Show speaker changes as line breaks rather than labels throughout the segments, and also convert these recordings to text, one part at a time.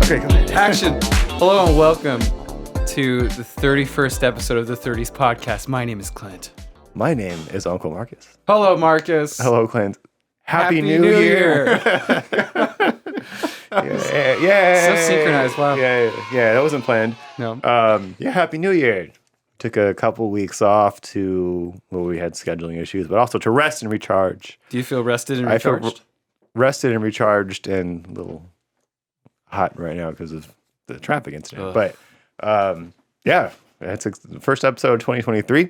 Okay, go ahead.
Action. Hello and welcome to the 31st episode of the 30s podcast. My name is Clint.
My name is Uncle Marcus.
Hello, Marcus.
Hello, Clint. Happy New Year. Yeah.
So synchronized. Wow.
Yeah, that wasn't planned.
No.
Happy New Year. Took a couple weeks off we had scheduling issues, but also to rest and recharge.
Do you feel rested and recharged?
I feel rested and recharged and a little hot right now because of the traffic incident.
Ugh.
But that's the first episode of 2023.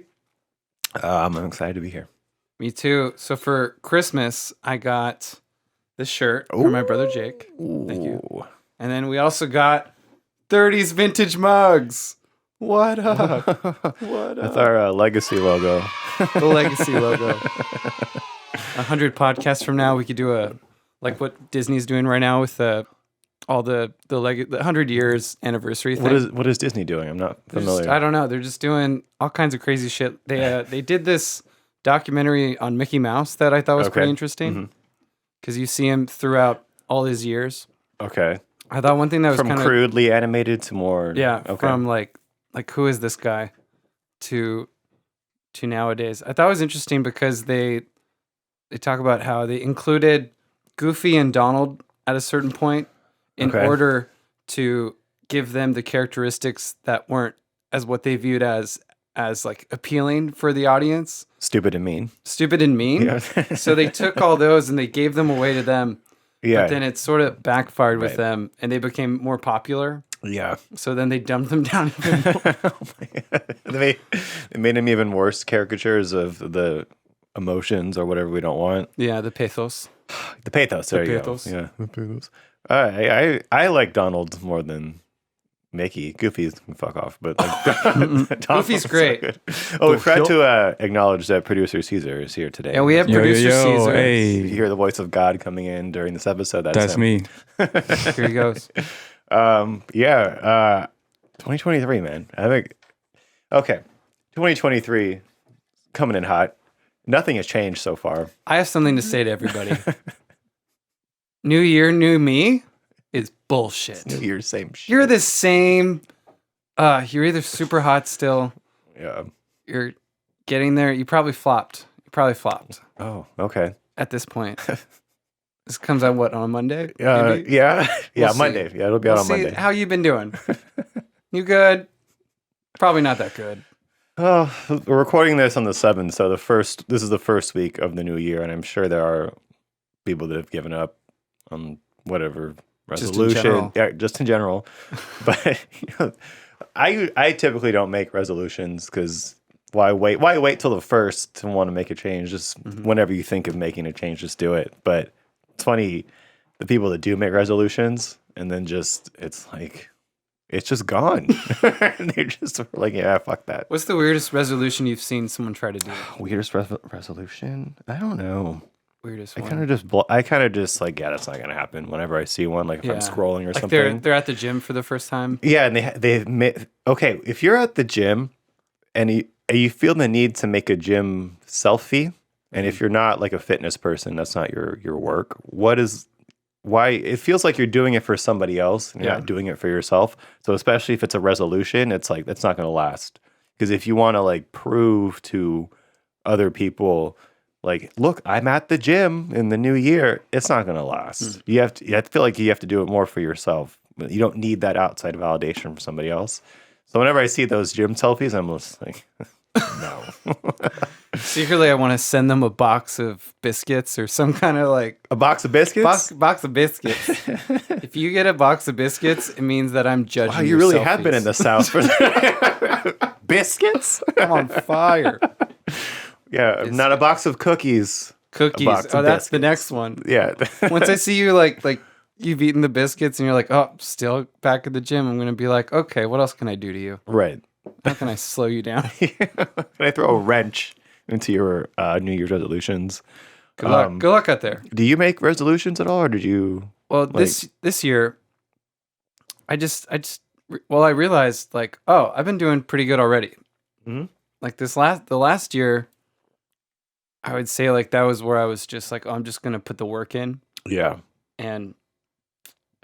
I'm excited to be here.
Me too. So for Christmas, I got this shirt from my brother Jake. Thank you. And then we also got 30s vintage mugs. What up? What up?
That's our legacy logo.
The legacy logo. 100 podcasts from now, we could do like what Disney's doing right now with all the 100 years anniversary thing.
What is Disney doing? I'm not familiar.
I don't know. They're just doing all kinds of crazy shit. They did this documentary on Mickey Mouse that I thought was pretty interesting because you see him throughout all his years.
Okay.
I thought one thing that was
from crudely animated to more.
Yeah. Okay. From like who is this guy to nowadays. I thought it was interesting because they talk about how they included Goofy and Donald at a certain point in order to give them the characteristics that weren't as what they viewed as like appealing for the audience.
Stupid and mean.
Yeah. So they took all those and they gave them away to them. Yeah. But then it sort of backfired with them and they became more popular.
Yeah.
So then they dumbed them down even more.
They made them even worse caricatures of the emotions or whatever we don't want.
Yeah, the pathos.
The pathos. There you go. Yeah, the pathos. I like Donald more than Mickey. Goofy's fuck off, but
Goofy's great.
So we forgot to acknowledge that producer Caesar is here today.
Yeah, we have producer Caesar.
Hey. You hear the voice of God coming in during this episode.
That's me.
Here he goes.
2023, man. I think 2023 coming in hot. Nothing has changed so far.
I have something to say to everybody. New year, new me is bullshit.
New year, same shit.
You're the same. You're either super hot still.
Yeah.
You're getting there. You probably flopped.
Oh, okay.
At this point. This comes out on a Monday?
Yeah.
We'll
Monday. Yeah, it'll be out on Monday.
How you been doing? You good? Probably not that good.
Oh, we're recording this on the 7th, so this is the first week of the new year, and I'm sure there are people that have given up on whatever resolution. Just in general. But I typically don't make resolutions because why wait till the first to want to make a change? Just whenever you think of making a change, just do it. But it's funny, the people that do make resolutions and then it's just gone. They're just like, yeah, fuck that.
What's the weirdest resolution you've seen someone try to do?
Weirdest resolution? I don't know.
Weirdest
I
one.
kind of just like, yeah, that's not gonna happen. Whenever I see one, like if I'm scrolling or something,
they're at the gym for the first time.
Yeah, and they okay. If you're at the gym and you feel the need to make a gym selfie, and if you're not like a fitness person, that's not your work. Why it feels like you're doing it for somebody else and you're not doing it for yourself. So especially if it's a resolution, it's like that's not going to last. Because if you want to like prove to other people, like, look, I'm at the gym in the new year, it's not going to last. You have to feel like you have to do it more for yourself. You don't need that outside validation from somebody else. So whenever I see those gym selfies, I'm just like, no.
Secretly, I want to send them a box of biscuits or some kind of like...
A box of biscuits?
Box of biscuits. If you get a box of biscuits, it means that I'm judging
Wow, you really have been in the South for biscuits?
I'm on fire.
Yeah, biscuits. Not a box of cookies.
Cookies. That's biscuits. The next one.
Yeah.
Once I see you like you've eaten the biscuits and you're like, oh, still back at the gym, I'm going to be like, okay, what else can I do to you?
Right.
How can I slow you down?
Can I throw a wrench into your New Year's resolutions?
Good luck. Good luck out there.
Do you make resolutions at all, or did you?
Well, this year, I realized like, oh, I've been doing pretty good already.
Mm-hmm.
Like the last year, I would say like that was where I was just like, oh, I'm just gonna put the work in.
Yeah.
And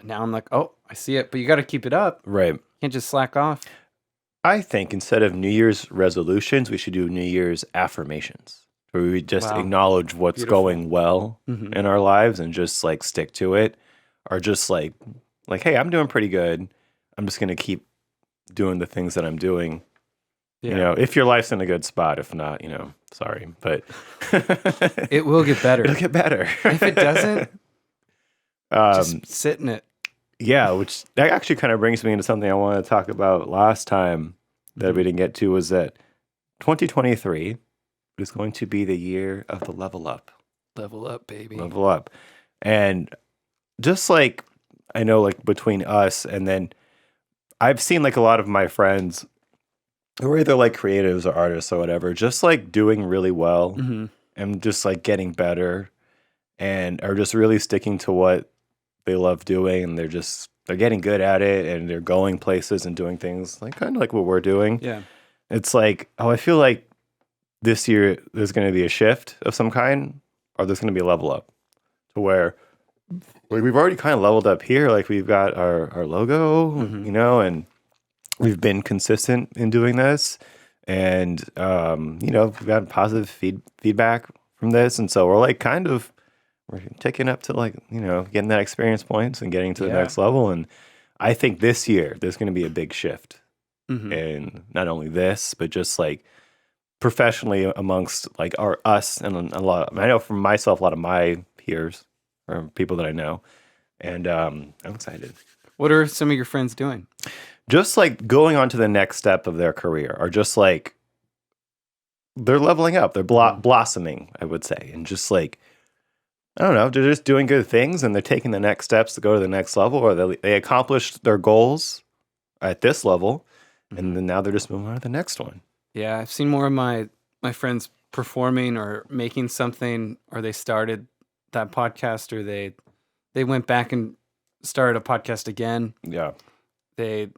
now I'm like, oh, I see it, but you got to keep it up.
Right.
You can't just slack off.
I think instead of New Year's resolutions, we should do New Year's affirmations, where we just
Wow.
acknowledge what's
Beautiful.
going well
Mhm.
in our lives and just like stick to it, or just like, hey, I'm doing pretty good. I'm just gonna keep doing the things that I'm doing.
Yeah.
You know, if your life's in a good spot. If not, you know, sorry, but
It will get better.
It'll get better.
If it doesn't, just sit in it.
Yeah, which that actually kind of brings me into something I wanted to talk about last time that we didn't get to, was that 2023 is going to be the year of the level up.
Level up, baby.
Level up. And just like, I know like between us, and then I've seen like a lot of my friends who are either like creatives or artists or whatever, just like doing really well
Mhm.
and just like getting better and are just really sticking to what they love doing, and they're getting good at it, and they're going places and doing things like kind of like what we're doing.
Yeah.
It's like, oh, I feel like this year there's going to be a shift of some kind, or there's going to be a level up to where like we've already kind of leveled up here. Like we've got our logo, you know, and we've been consistent in doing this, and you know, we've gotten positive feedback from this, and so we're like kind of we're taking up to like, you know, getting that experience points and getting to the
Yeah.
next level. And I think this year there's going to be a big shift
Mhm.
in not only this, but just like professionally amongst like us and a lot. I know for myself, a lot of my peers or people that I know, and I'm excited.
What are some of your friends doing?
Just like going on to the next step of their career, or just like they're leveling up, they're blossoming, I would say, and just like, I don't know, they're just doing good things and they're taking the next steps to go to the next level, or they accomplished their goals at this level, and then now they're just moving on to the next one.
Yeah, I've seen more of my friends performing or making something, or they started that podcast, or they went back and started a podcast again.
Yeah.
They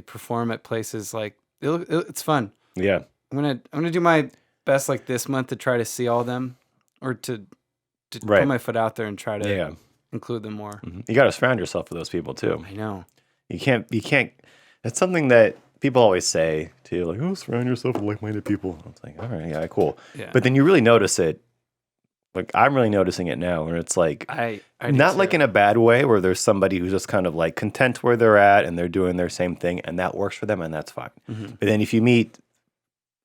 perform at places like it's fun.
Yeah.
I'm gonna do my best like this month to try to see all of them, or to
Right.
put my foot out there and try to
Yeah.
include them more.
You got to surround yourself with those people too.
I know.
You can't, it's something that people always say too, like, oh, surround yourself with like-minded people. It's like, all right, yeah, cool.
Yeah.
But then you really notice it. Like, I'm really noticing it now, where it's like,
I do
not
too.
like in a bad way, where there's somebody who's just kind of like content where they're at and they're doing their same thing and that works for them and that's fine. But then if you meet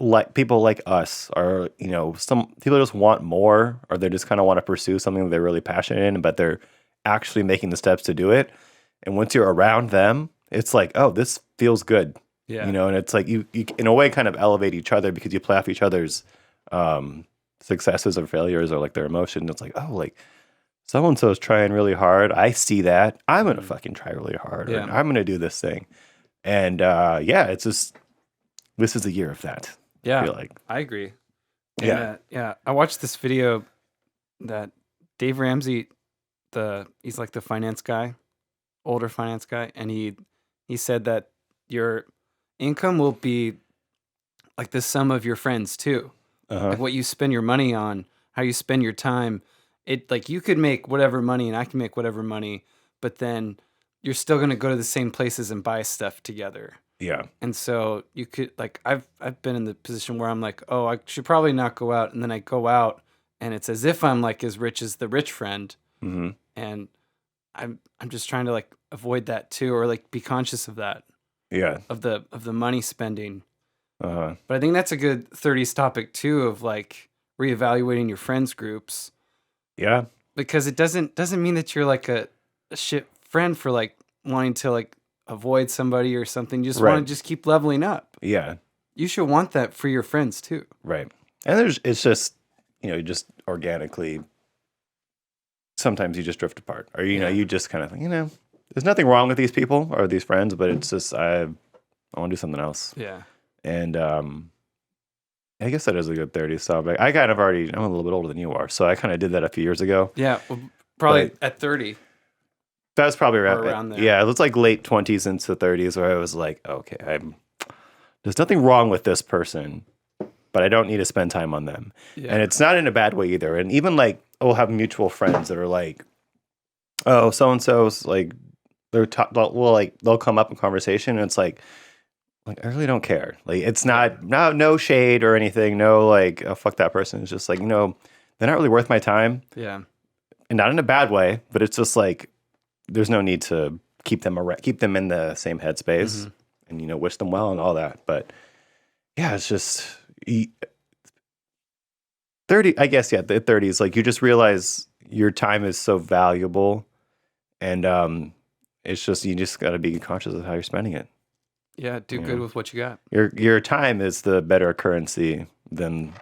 like people like us, or, you know, some people just want more, or they just kind of want to pursue something that they're really passionate in, but they're actually making the steps to do it. And once you're around them, it's like, oh, this feels good.
Yeah.
You know, and it's like you in a way kind of elevate each other because you play off each other's successes or failures or like their emotion. It's like, oh, like so and so is trying really hard. I see that. I'm gonna fucking try really hard.
Yeah.
Or I'm gonna do this thing. And yeah, it's just, this is the year of that.
Yeah,
I feel like.
I agree.
Yeah.
Yeah. I watched this video that Dave Ramsey, he's like the finance guy, older finance guy, and he said that your income will be like the sum of your friends too. Like what you spend your money on, how you spend your time. It like you could make whatever money and I can make whatever money, but then you're still gonna go to the same places and buy stuff together.
Yeah.
And so you could like I've been in the position where I'm like, oh, I should probably not go out, and then I go out, and it's as if I'm like as rich as the rich friend, and I'm just trying to like avoid that too, or like be conscious of that,
Yeah.
of the money spending.
Uh-huh.
But I think that's a good 30s topic too, of like reevaluating your friends groups,
Yeah.
because it doesn't mean that you're like a shit friend for like wanting to like avoid somebody or something. You just
Right.
want to just keep leveling up.
Yeah.
You should want that for your friends too.
Right. And it's just, you know, just organically, sometimes you just drift apart, or, you know, you just kind of think, you know, there's nothing wrong with these people or these friends, but it's just, I want to do something else.
Yeah.
And I guess that is a good 30s topic. I'm a little bit older than you are, so I kind of did that a few years ago.
Yeah. Well, probably
But-
at 30.
That was probably
around there.
Yeah, it was like late 20s into 30s where I was like, okay, there's nothing wrong with this person, but I don't need to spend time on them.
Yeah.
And it's not in a bad way either. And even like, we'll have mutual friends that are like, oh, so-and-so's like they'll come up in conversation, and it's like I really don't care. Like, it's not no shade or anything. No, like, oh, fuck that person. It's just like, they're not really worth my time,
Yeah.
and not in a bad way, but it's just like there's no need to keep them in the same headspace, and wish them well and all that. But yeah, it's just 30. I guess the 30s. Like, you just realize your time is so valuable, and it's just you just got to be conscious of how you're spending it.
Yeah, do good with what you got.
Your time is the better currency than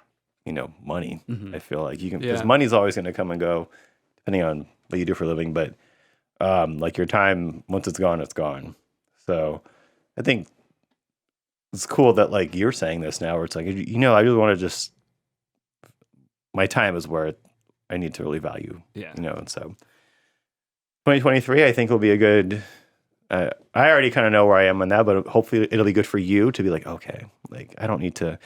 money. I feel like you can, because money's always going to come and go depending on what you do for a living. But like, your time, once it's gone, it's gone. So I think it's cool that, like, you're saying this now, where it's like, I really want to just, my time is where I need to really value.
Yeah.
And so 2023, I think, will be a good. I already kind of know where I am on that, but hopefully it'll be good for you to be like, okay, like, I don't need to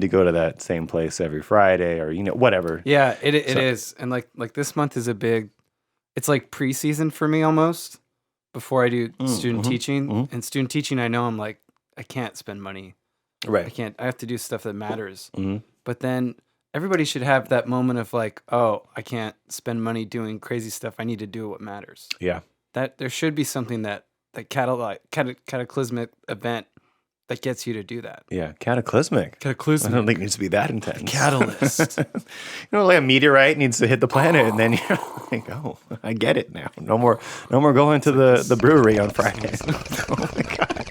go to that same place every Friday, or whatever.
Yeah, it is. And like this month is it's like preseason for me almost, before I do student teaching. And student teaching, I know I'm like, I can't spend money.
Right.
I have to do stuff that matters. But then everybody should have that moment of like, oh, I can't spend money doing crazy stuff. I need to do what matters.
Yeah.
That there should be something that cataclysmic event that gets you to do that.
Yeah, cataclysmic. I don't think it needs to be that intense.
Catalyst.
Like a meteorite needs to hit the planet, and then you're like, oh, I get it now. No more going to the brewery on Friday. Oh my God.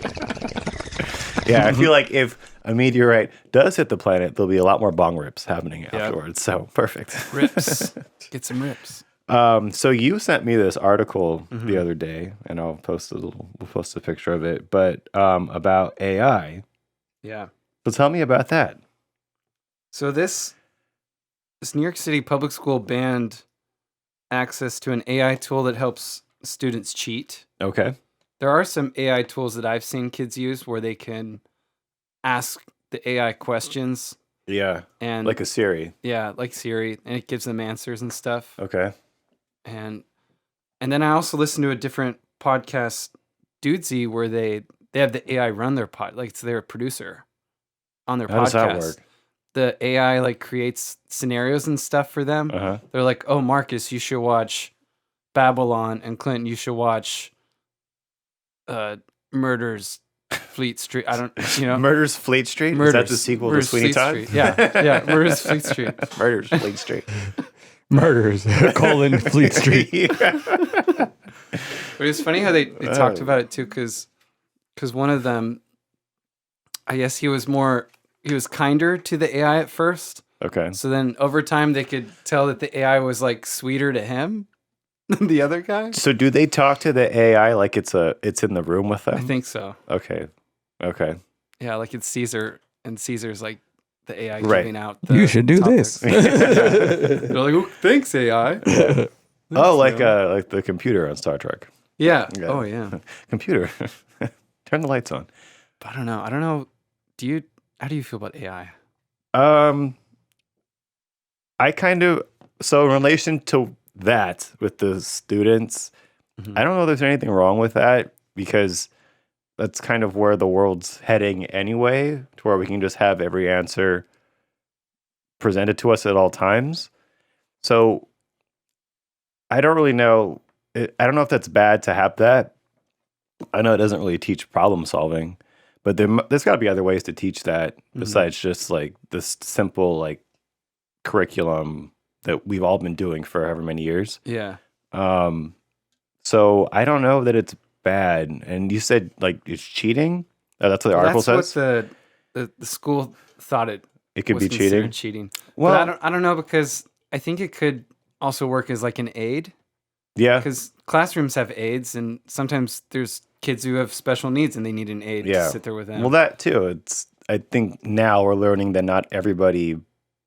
Yeah, I feel like if a meteorite does hit the planet, there'll be a lot more bong rips happening afterwards. So perfect.
Rips. Get some rips.
So you sent me this article the other day, and we'll post a picture of it, but about AI.
Yeah.
So tell me about that.
So this New York City public school banned access to an AI tool that helps students cheat.
Okay.
There are some AI tools that I've seen kids use where they can ask the AI questions.
Yeah.
And
like a Siri.
Yeah, like Siri, and it gives them answers and stuff.
Okay.
And then I also listen to a different podcast, Dudesy, where they have the AI run their like it's their producer on their podcast.
How does that work?
The AI like creates scenarios and stuff for them. They're like, oh, Marcus, you should watch Babylon, and Clint, you should watch Murders Fleet Street. I don't,
Murders Fleet Street? Is that the sequel to Sweeney Todd?
Street. Yeah, Murders Fleet Street.
Murders Fleet Street.
Murders, Fleet Street.
But it's funny how they talked about it too, because one of them, I guess he was kinder to the AI at first.
Okay.
So then over time they could tell that the AI was like sweeter to him than the other guy.
So do they talk to the AI like it's in the room with them?
I think so.
Okay.
Yeah, like it's Caesar, and Caesar's like the AI
Right.
giving out.
You should do
topics.
this.
They're like, oh, thanks, AI.
Oh, like the computer on Star Trek.
Yeah.
Yeah.
Oh, yeah.
Computer, turn the lights on.
But I don't know. How do you feel about AI?
I kind of, so in relation to that with the students, I don't know if there's anything wrong with that, because that's kind of where the world's heading anyway, to where we can just have every answer presented to us at all times. So I don't really know. I don't know if that's bad to have that. I know it doesn't really teach problem solving, but there's got to be other ways to teach that besides just like this simple like curriculum that we've all been doing for however many years.
Yeah.
So I don't know that it's bad. And you said like it's cheating. That's what the article says.
That's what the school thought it
could
was
be
considered
cheating.
cheating.
Well,
But I don't know, because I think it could also work as like an aid.
Yeah.
Because classrooms have aides, and sometimes there's kids who have special needs and they need an aide to sit there with them.
Well, that too. I think now we're learning that not everybody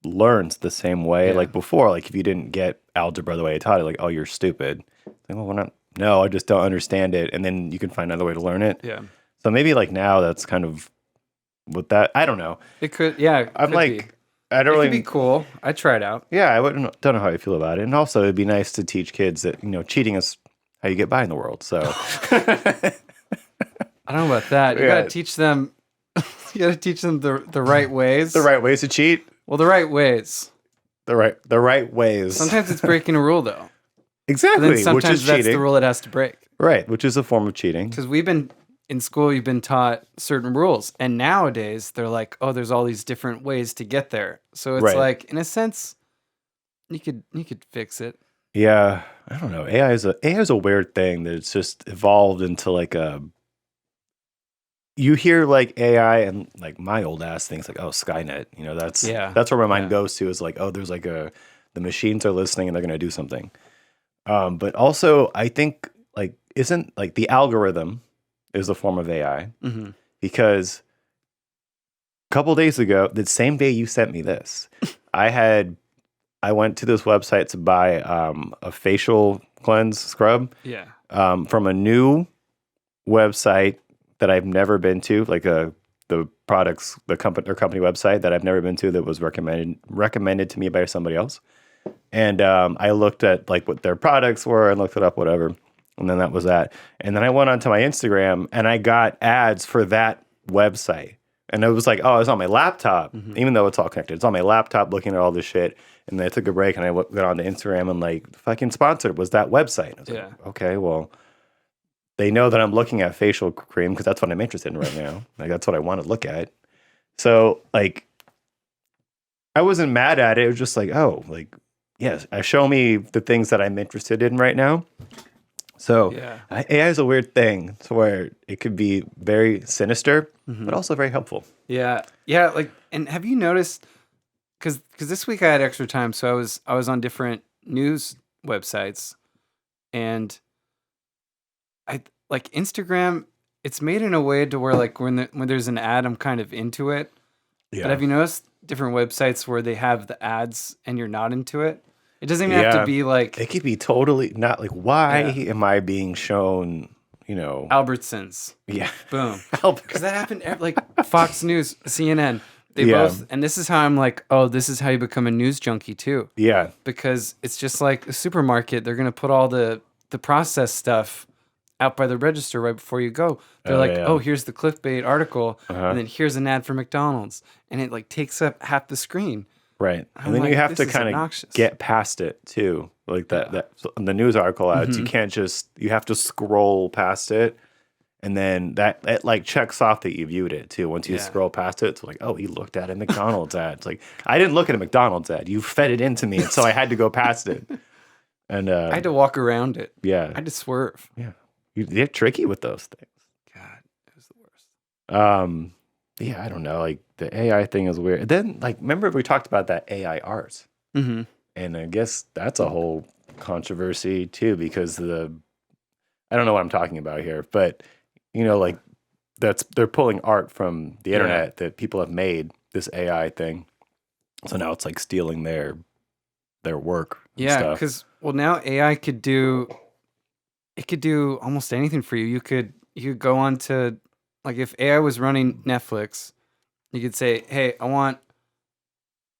learns the same way.
Yeah.
Like before, like if you didn't get algebra the way I taught it, like, oh, you're stupid. Like, well, we're not. No, I just don't understand it. And then you can find another way to learn it.
Yeah.
So maybe like now that's kind of what that. I don't know.
It could. Yeah.
I'm like,
be.
I don't
It
really.
could be cool. I'd try it out.
Yeah, I don't know how I feel about it. And also, it'd be nice to teach kids that cheating is how you get by in the world. So
I don't know about that. You
Yeah.
gotta teach them. You gotta teach them the right ways.
the right ways to cheat,
Well, the right ways.
the right ways.
Sometimes it's breaking a rule, though. And
exactly,
then
which
sometimes
is
that's
cheating.
the rule it has to break.
Right, which is a form of cheating.
Because we've been in school, you've been taught certain rules, and nowadays they're like, oh, there's all these different ways to get there. So it's
Right.
like, in a sense, you could fix it.
Yeah, I don't know. AI is a weird thing that it's just evolved into like a. You hear like AI and like my old ass thinks like, oh, Skynet. You know, that's where my mind goes to, is like, oh, there's like the machines are listening and they're gonna do something. But also I think like isn't like the algorithm is a form of AI,
Mm-hmm.
because a couple days ago, the same day you sent me this, I went to this website to buy a facial cleanse scrub
Yeah.
from a new website that I've never been to, like the company website that I've never been to, that was recommended to me by somebody else. And I looked at like what their products were and looked it up, whatever. And then that was that. And then I went onto my Instagram and I got ads for that website. And it was like, oh, I was on my laptop, even though it's all connected. It's on my laptop looking at all this shit. And then I took a break and I got onto Instagram and like fucking sponsored was that website. I was like, okay, well, they know that I'm looking at facial cream because that's what I'm interested in right now. Like that's what I want to look at. So like, I wasn't mad at it. It was just like, oh, like, yes, show me the things that I'm interested in right now. So AI is a weird thing to where it could be very sinister, but also very helpful.
Yeah. Yeah. Like, and have you noticed, because this week I had extra time, so I was on different news websites, and I like Instagram. It's made in a way to where like when there's an ad, I'm kind of into it.
Yeah.
But have you noticed different websites where they have the ads and you're not into it? It doesn't even have to be like
it could be totally not like, why am I being shown, you know,
Albertsons.
Yeah.
Boom. Because that happened like Fox News, CNN. They both, and this is how I'm like, oh, this is how you become a news junkie too.
Yeah.
Because it's just like a supermarket. They're gonna put all the processed stuff out by the register right before you go. They're oh, here's the clickbait article, and then here's an ad for McDonald's, and it like takes up half the screen.
Right. And then you have to kind of get past it too. Like that the news article ads, you can't just, you have to scroll past it. And then that like checks off that you viewed it too. Once you scroll past it, it's like, oh, he looked at a McDonald's ad. It's like, I didn't look at a McDonald's ad. You fed it into me. And so I had to go past it. And
I had to walk around it.
Yeah.
I had to swerve.
Yeah. You're tricky with those things.
God, it was the worst.
Yeah, I don't know. Like the AI thing is weird. Then, like, remember we talked about that AI art, and I guess that's a whole controversy too, because I don't know what I'm talking about here, but you know, like they're pulling art from the internet that people have made, this AI thing. So now it's like stealing their work.
Yeah, because now AI could do almost anything for you. You could go on to, like, if AI was running Netflix, you could say, hey, I want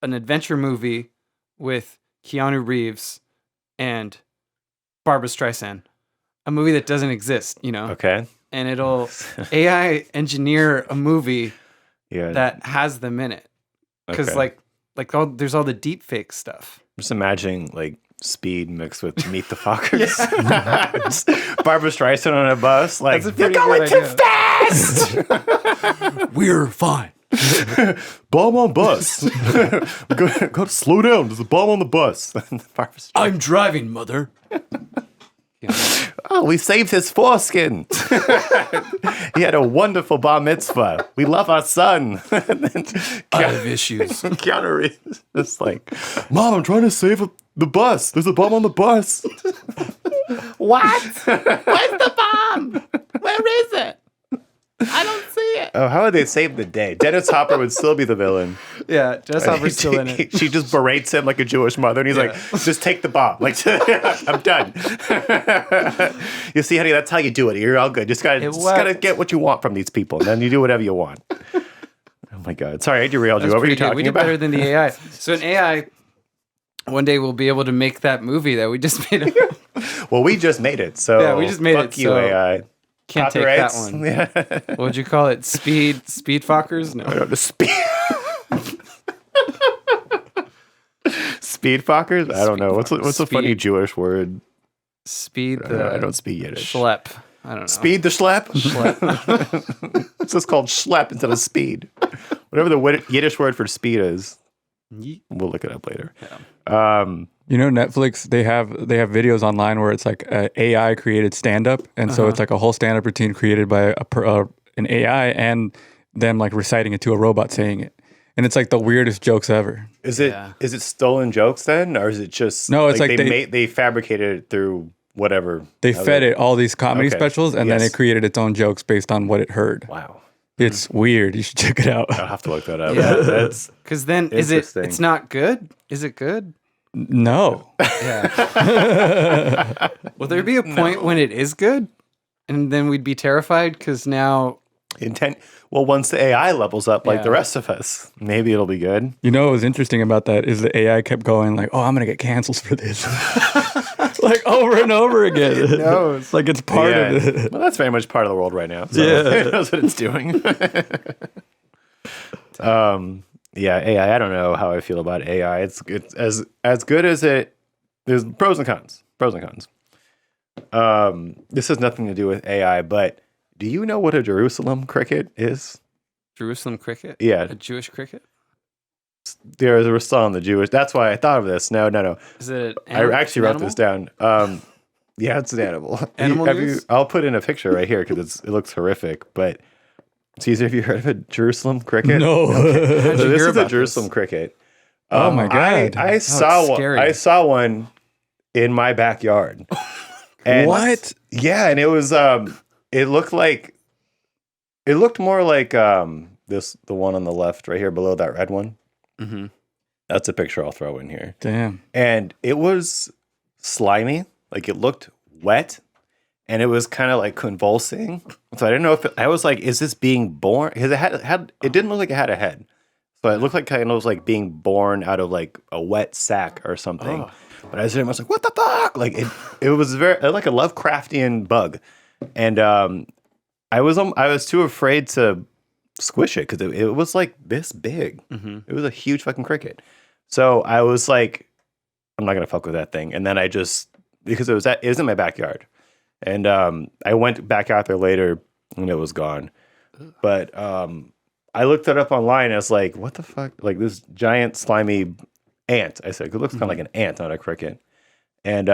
an adventure movie with Keanu Reeves and Barbara Streisand, a movie that doesn't exist, you know?
Okay.
And it'll AI engineer a movie that has them in it. Because there's all the deep fake stuff.
Just imagining like Speed mixed with Meet the Fockers. Barbara Streisand on a bus, like, you're going too fast.
We're fine.
Bomb on bus. Go slow down. There's a bomb on the bus.
I'm driving, mother.
Oh, we saved his foreskin. He had a wonderful bar mitzvah. We love our son.
I have issues.
Keanu Reeves is like, Mom, I'm trying to save the bus. There's a bomb on the bus.
What? Where's the bomb? Where is it? I don't see it.
Oh, how would they save the day? Dennis Hopper would still be the villain.
Yeah, Dennis Hopper's still in it.
She just berates him like a Jewish mother, and he's like, just take the bomb. Like, I'm done. You see, honey, that's how you do it. You're all good. Just gotta get what you want from these people, and then you do whatever you want. Oh my God. Sorry, I derailed you. What were you talking
We did
about?
better than the AI. So an AI, one day we'll be able to make that movie that we just made.
Well, we just made it, so
Yeah, we just made
fuck
it,
you,
so
AI.
Can't take that
Copyrights?
one.
Yeah.
What would you call it? Speed fuckers? No.
The speed. Speed fuckers? I don't know. What's a funny
Speed.
Jewish word?
Speed
I don't speak Yiddish.
schlep. I don't know.
Speed the schlep?
Schlep.
It's just called schlep instead of speed. Whatever the Yiddish word for speed is. We'll look it up later.
You know, Netflix, they have videos online where it's like AI created stand up, and so it's like a whole stand up routine created by an AI and them like reciting it to a robot saying it, and it's like the weirdest jokes ever.
Is it stolen jokes then, or is it just
No? It's like
they fabricated it through whatever
they fed it all these comedy
Okay.
specials, and then
Yes.
it created its own jokes based on what it heard.
Wow,
It's weird. You should check it out.
I'll have to look that up.
Yeah.
That's
Because then is it?
Interesting.
It's not good. Is it good?
No.
Yeah. Will there be a point when it is good, and then we'd be terrified because now?
intent. Well, once the AI levels up like
Yeah.
the rest of us, maybe it'll be good.
You know what was interesting about that is the AI kept going like, "Oh, I'm gonna get canceled for this," like over and over again. It
knows.
like it's part of it.
Well, that's very much part of the world right now. So
Yeah.
it knows what it's doing. Yeah, AI. I don't know how I feel about AI. It's as good as it. There's pros and cons. Pros and cons. This has nothing to do with AI, but do you know what a Jerusalem cricket is?
Jerusalem cricket?
Yeah.
A Jewish cricket?
There was still on the Jewish. That's why I thought of this. No.
Is it?
I actually wrote this down. Yeah, it's an animal.
Animal
Have you?
news?
I'll put in a picture right here because it looks horrific. But Caesar, have you heard of a Jerusalem cricket?
No.
How'd you
So this
hear
is a
about
Jerusalem
this?
cricket.
Oh my God.
I saw one.
scary.
I saw one in my backyard. And
What?
Yeah, and it was. It looked more like the one on the left right here below that red one.
Mm-hmm.
That's a picture I'll throw in here.
Damn.
And it was slimy, like it looked wet, and it was kind of like convulsing. So I didn't know if I was like, is this being born? Because it didn't look like it had a head, so it looked like kind of was like being born out of like a wet sack or something.
Oh.
But I was like, what the fuck? Like it was very like a Lovecraftian bug, and I was too afraid to squish it because it was like this big.
Mm-hmm.
It was a huge fucking cricket. So I was like, I'm not gonna fuck with that thing. And then I just because it was in my backyard, and I went back out there later and it was gone. But I looked it up online. And I was like, what the fuck? Like this giant slimy ant. I said it looks kind of like an ant, not a cricket. And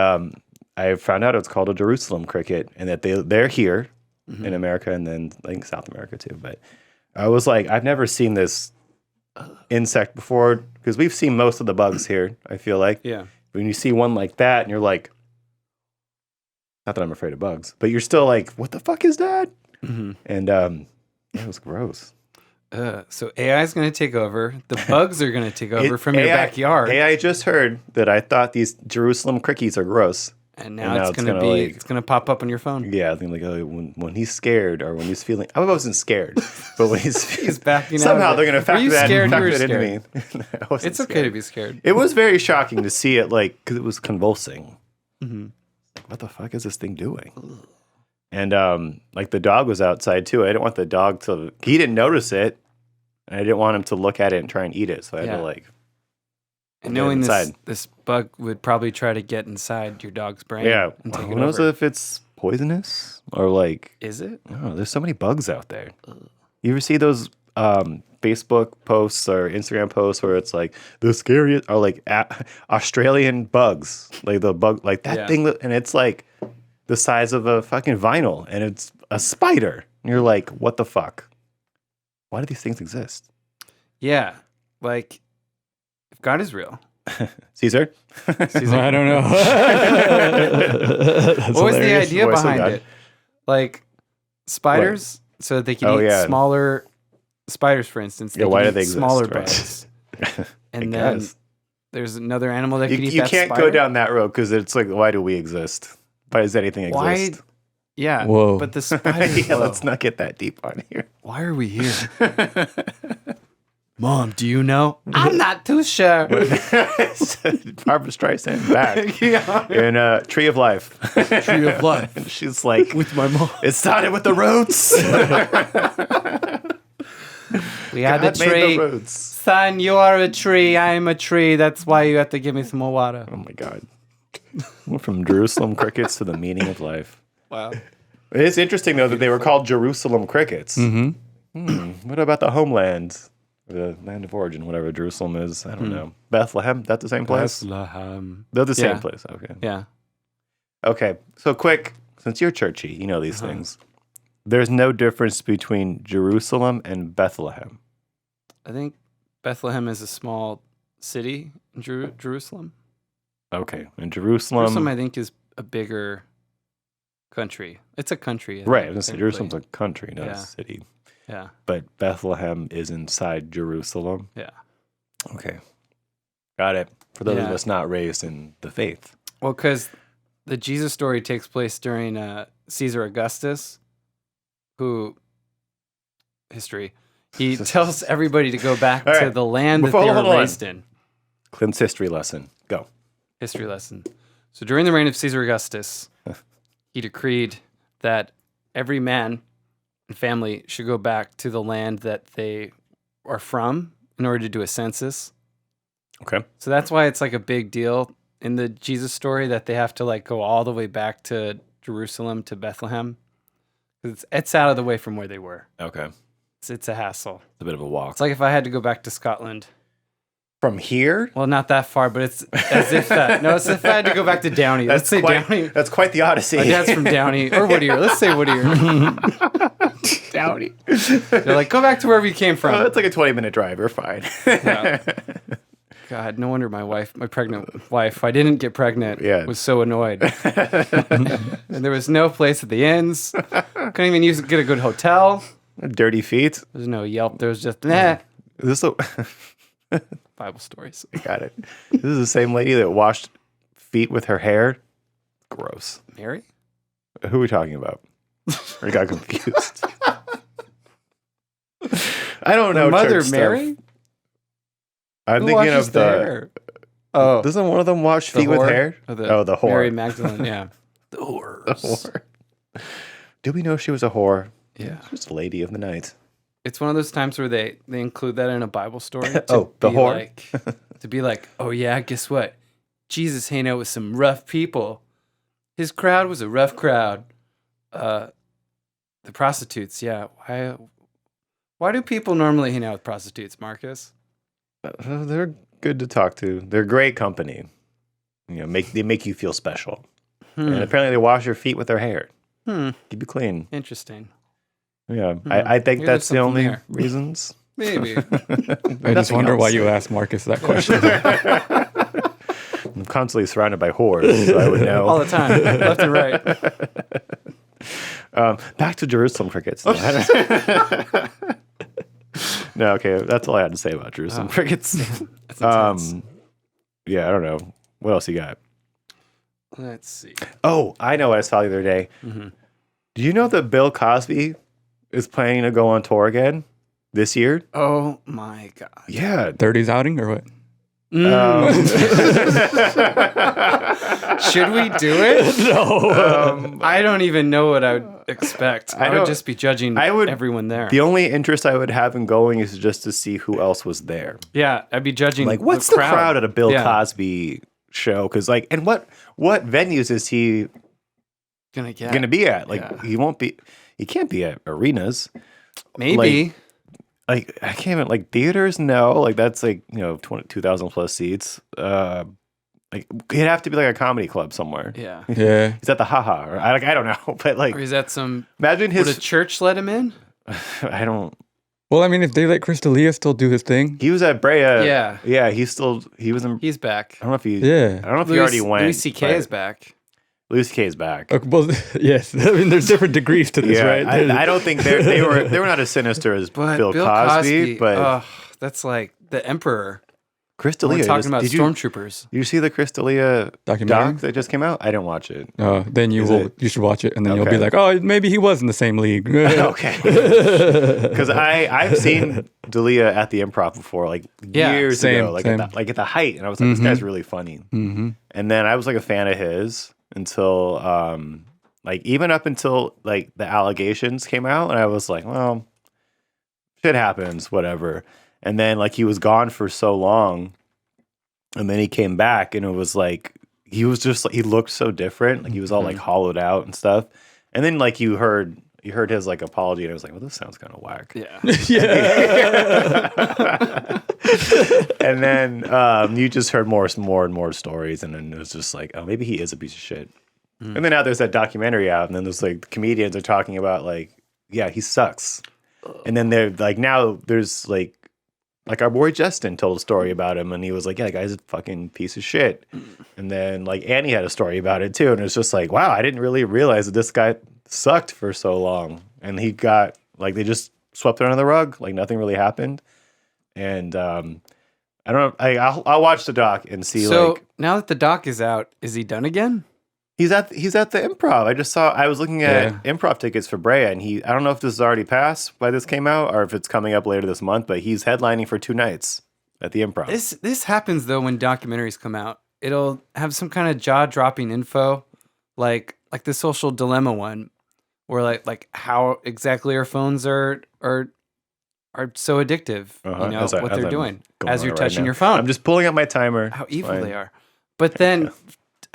I found out it's called a Jerusalem cricket, and that they're here in America and then like South America too. But I was like, I've never seen this insect before because we've seen most of the bugs here. I feel like
Yeah.
when you see one like that, and you're like, not that I'm afraid of bugs, but you're still like, what the fuck is that?
Mm-hmm.
And it was gross.
So AI is going to take over. The bugs are going to take over from your
AI
backyard,
AI just heard that I thought these Jerusalem crickets are gross.
and now it's going to
gonna,
be.
like-
It's going to pop up on your phone.
Yeah, I think like when he's scared or when he's feeling. I wasn't scared, but when
He's backing out.
somehow
of it.
they're gonna
Were
factor
you
that,
scared? You were
factor that
scared.
into me. I wasn't
It's okay
scared.
to be scared.
It was very shocking to see it like because it was convulsing.
Mm-hmm.
What the fuck is this thing doing? And like the dog was outside too. I didn't want the dog to. He didn't notice it, and I didn't want him to look at it and try and eat it. So I had
Yeah.
to like.
And
get
knowing
inside.
this bug would probably try to get inside your dog's brain.
Yeah,
And take
who
it
knows
over.
if it's poisonous or like.
Is it?
I don't know. There's so many bugs out there. You ever see those Facebook posts or Instagram posts where it's like the scariest or like Australian bugs, like the bug, like that
Yeah.
thing, and it's like the size of a fucking vinyl, and it's a spider. And you're like, what the fuck? Why do these things exist?
Yeah. Like, if God is real.
Caesar?
I don't know.
What was the
hilarious.
idea
Voice of
behind
God.
it? Like, spiders, so that they can
Oh,
eat
yeah.
smaller spiders, for instance.
Yeah,
can
why do
eat
they exist,
smaller
right?
bugs?
I
And then
guess.
there's another animal that could eat
You
that
can't
spider.
go down that road because it's like, why do we exist? Why does anything
Why?
exist?
Yeah.
Whoa.
But the spiders.
Yeah,
whoa.
let's not get that deep on here.
Why are we here?
Mom, do you know?
I'm not too sure.
Barbara Streisand back in Tree of Life.
Tree of life.
She's like,
With my mom.
it started with the roots.
We had a
God made
tree.
the roots.
Son, you are a tree. I am a tree. That's why you have to give me some more water.
Oh my God. Went from Jerusalem crickets to the meaning of life.
Wow.
It is interesting, though, that they were called Jerusalem crickets. What about the homeland? The land of origin, whatever Jerusalem is. I don't know. Bethlehem? That's the same place?
Bethlehem.
They're the same
Yeah.
place. Okay.
Yeah.
Okay. So quick, since you're churchy, you know these things. There's no difference between Jerusalem and Bethlehem.
I think Bethlehem is a small city in Jerusalem.
Okay. And Jerusalem.
Jerusalem, I think, is a bigger country. It's a country.
Right. I
think,
was gonna say Jerusalem's a
technically.
country, not a
Yeah.
city.
Yeah.
But Bethlehem is inside Jerusalem.
Yeah.
Okay. Got it. For those of
Yeah.
us not raised in the faith.
Well, because the Jesus story takes place during Caesar Augustus, who he tells everybody to go back
All
to
right.
the land
Before-
that they
hold
were
on.
raised in.
Clint's history lesson. Go.
History lesson. So during the reign of Caesar Augustus, he decreed that every man and family should go back to the land that they are from in order to do a census.
Okay.
So that's why it's like a big deal in the Jesus story that they have to like go all the way back to Jerusalem to Bethlehem. It's out of the way from where they were.
Okay.
It's a hassle.
It's a bit of a walk.
It's like if I had to go back to Scotland.
From here?
Well, not that far, but it's as if it's if I had to go back to Downey. Let's say Downey.
That's quite the odyssey.
My dad's from Downey or Whittier. Let's say Whittier.
Downey.
They're like, go back to wherever you came from.
It's like a 20-minute drive. You're fine.
Yeah. God, no wonder my pregnant wife, I didn't get pregnant, was so annoyed. And there was no place at the inns. Couldn't even get a good hotel.
Dirty feet.
There's no Yelp. There was just, nah.
Is this a...
Bible stories.
Got it. This is the same lady that washed feet with her hair. Gross.
Mary?
Who are we talking about? I got confused. I don't know.
Mother
church
Mary?
stuff. I'm
Who
thinking
washes
of the.
hair? Oh,
Doesn't one of them wash
the
feet with
whore?
hair?
Oh,
the whore.
Mary Magdalene, yeah.
The horrors.
The whore. Do we know she was a whore?
Yeah.
She was a lady of the night.
It's one of those times where they include that in a Bible story. To
Oh, the
be
whore?
Like, to be like, oh yeah, guess what? Jesus hang out with some rough people. His crowd was a rough crowd. The prostitutes, yeah. Why do people normally hang out with prostitutes, Marcus?
They're good to talk to. They're great company. You know, they make you feel special. And apparently they wash your feet with their hair. Keep you clean.
Interesting.
Yeah, I think
Maybe
that's
there's
the
something
only
there.
reasons.
Maybe.
I just wonder why you asked Marcus that question.
I'm constantly surrounded by whores, so I would know.
All the time, left and right.
Back to Jerusalem crickets. No, okay, that's all I had to say about Jerusalem crickets.
That's intense.
Yeah, I don't know. What else you got?
Let's see.
Oh, I know what I saw the other day.
Mm-hmm.
Do you know that Bill Cosby is planning to go on tour again this year?
Oh my God.
Yeah.
30s outing or what?
Should we do it? No. I don't even know what I would expect. I would
don't-
just be judging everyone there.
The only interest I would have in going is just to see who else was there.
Yeah, I'd be judging.
Like, what's the crowd at a Bill Cosby show? Because, like, and what venues is he
Gonna get
going to be at? Like,
Yeah.
he can't be at arenas.
maybe.
Like, I can't even, like, theaters? No. Like, that's like, 2,000 plus seats. Like, it'd have to be like a comedy club somewhere.
Yeah.
Yeah.
Is that the haha? Or I don't know. But, like,
Or is that some?
imagine
Would a
his.
church let him in?
I don't.
Well, I mean, if they let Crystalia still do his thing,
He was at Brea.
Yeah.
Yeah, he was in.
He's back.
I don't know if he.
yeah.
I don't know if he already went.
Louis C.K.
but
is back.
Louis C.K. is back.
Okay, well, yes. I mean, there's different degrees to this,
Yeah,
right?
I don't think they were not as sinister as
But
Bill Cosby, but
that's like the emperor.
Chris
We're
D'Elia.
talking about
did
stormtroopers.
you see the Chris D'Elia
Documentary?
doc that just came out? I didn't watch it.
Then you should watch it, and then you'll be
Okay.
like, oh, maybe he was in the same league.
Okay, because I've seen D'Elia at the Improv before, like
Yeah,
years
same,
ago, like
same.
at the height, and I was like, this guy's really funny.
Mm-hmm.
And then I was like a fan of his until like even up until like the allegations came out, and I was like, well, shit happens, whatever. And then like he was gone for so long, and then he came back, and it was like he was just like he looked so different, like he was all like hollowed out and stuff. And then like you heard his like apology, and I was like, well, this sounds kind of whack.
Yeah.
And then you just heard more and more stories, and then it was just like, oh, maybe he is a piece of shit. And then now there's that documentary out, and then there's like the comedians are talking about like, yeah, he sucks. And then they're like, now there's like our boy Justin told a story about him, and he was like, yeah, that guy's a fucking piece of shit. And then like Annie had a story about it too, and it's just like, wow, I didn't really realize that this guy sucked for so long, and he got like they just swept it under the rug, like nothing really happened. And I don't know. I'll watch the doc and see.
So
like
now that the doc is out, is he done again?
he's at the Improv. I was looking at improv tickets for Brea, and I don't know if this is already passed by this came out or if it's coming up later this month, but he's headlining for 2 nights at the Improv.
This happens though when documentaries come out. It'll have some kind of jaw-dropping info, like the social dilemma one, where like how exactly our phones are so addictive. You know what they're doing as you're touching your phone.
I'm just pulling up my timer.
How evil they are. But then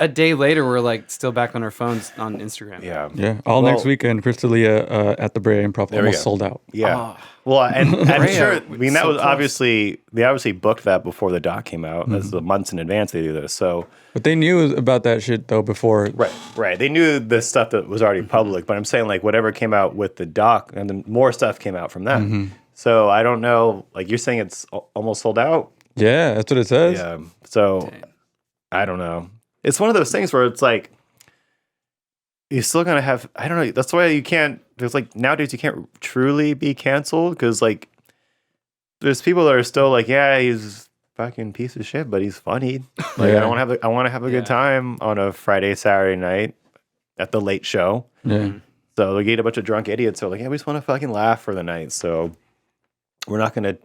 a day later, we're like still back on our phones on Instagram.
Yeah.
Yeah. All next weekend, Chris D'Elia at the Brea Improv almost sold out.
Yeah. Well, and I'm
Brea,
sure, I mean, that
so
was
close.
they obviously booked that before the doc came out. That's the months in advance they do this. So,
But they knew about that shit though before.
right. They knew the stuff that was already public, but I'm saying like whatever came out with the doc, and then more stuff came out from that. So I don't know. Like you're saying, it's almost sold out.
Yeah, that's what it says.
Yeah. So I don't know. It's one of those things where it's like you're still gonna have. I don't know. That's why you can't. There's like nowadays you can't truly be canceled because like there's people that are still like, yeah, he's a fucking piece of shit, but he's funny. Like I want to have a good time on a Friday, Saturday night at the late show.
Yeah.
So they get a bunch of drunk idiots who are like, yeah, we just want to fucking laugh for the night. So we're not gonna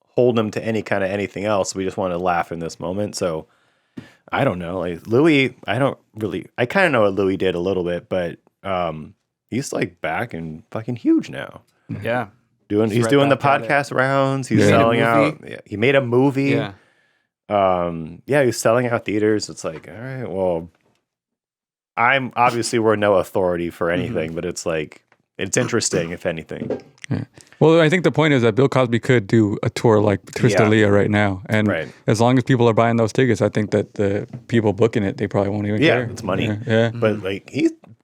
hold them to any kind of anything else. We just want to laugh in this moment. So. I don't know. Like Louis, I kind of know what Louis did a little bit, but he's like back and fucking huge now.
Yeah.
He's
right
doing the
back at it.
podcast rounds. He's
Made a
selling
movie.
out. Yeah, he made a movie.
Yeah.
He's selling out theaters. It's like, all right, well, we're no authority for anything, but it's like, it's interesting, if anything.
Yeah. Well, I think the point is that Bill Cosby could do a tour like Chris D'Elia right now. And as long as people are buying those tickets, I think that the people booking it, they probably won't even care.
Yeah, it's money.
Yeah.
But like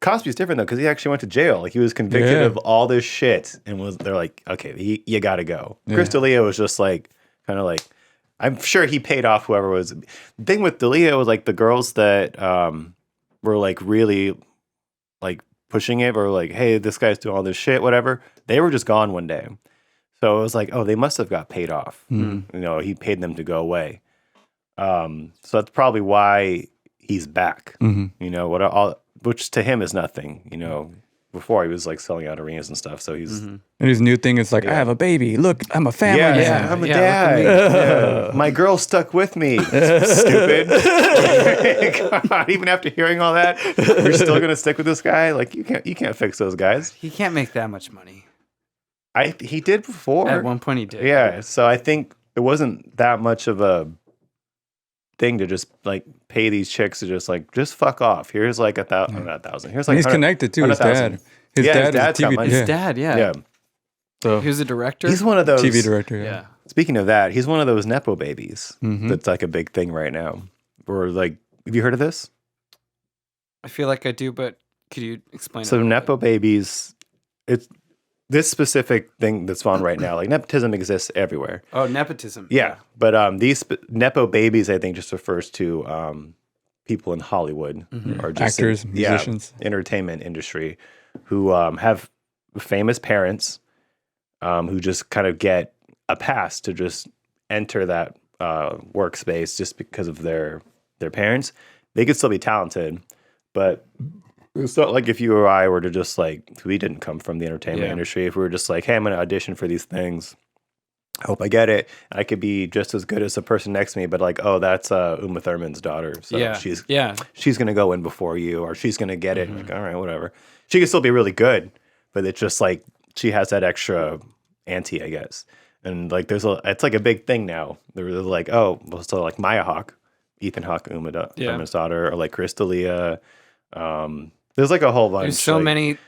Cosby's different though, because he actually went to jail. Like he was convicted of all this shit, and they're like, okay, you got to go. Chris D'Elia was just like, kind of like, I'm sure he paid off whoever was. The thing with D'Elia was like the girls that were like really like pushing it, or like, hey, this guy's doing all this shit, whatever. They were just gone one day. So it was like, oh, they must have got paid off. You know, he paid them to go away. So that's probably why he's back. You know, which to him is nothing. You know, before he was like selling out arenas and stuff. So he's
And his new thing is like, I have a baby. Look, I'm a family man.
I'm a dad. Yeah. My girl stuck with me. Stupid. God, even after hearing all that, you're still gonna stick with this guy? Like you can't fix those guys.
He can't make that much money.
He did before.
At one point he did.
Yeah. So I think it wasn't that much of a thing to just like pay these chicks to just fuck off. Here's like not 1,000. Here's like
And he's connected to his dad. His
dad's
dad is
got
TV.
money.
His dad, yeah.
Yeah.
So
He was a director.
He's one of those
TV director.
Yeah.
Speaking of that, he's one of those Nepo babies. That's like a big thing right now. Or like, have you heard of this?
I feel like I do, but could you explain
So
it?
Nepo babies, it's this specific thing that's on right now. Like nepotism exists everywhere.
Oh, nepotism.
Yeah, but these Nepo babies, I think, just refers to people in Hollywood or just
Actors, musicians.
entertainment industry who have famous parents who just kind of get a pass to just enter that workspace just because of their parents. They could still be talented, but it's not like if you or I were to just like, we didn't come from the entertainment industry. If we were just like, hey, I'm going to audition for these things, I hope I get it. I could be just as good as the person next to me, but like, oh, that's Uma Thurman's daughter. So
Yeah.
she's
Yeah.
she's gonna go in before you, or she's gonna get it. Like, all right, whatever. She can still be really good, but it's just like she has that extra ante, I guess. And like, it's like a big thing now. They're like, oh, well, so like Maya Hawke, Ethan Hawke, Thurman's daughter, or like Chris D'Elia. There's like a whole bunch.
There's so
like,
many.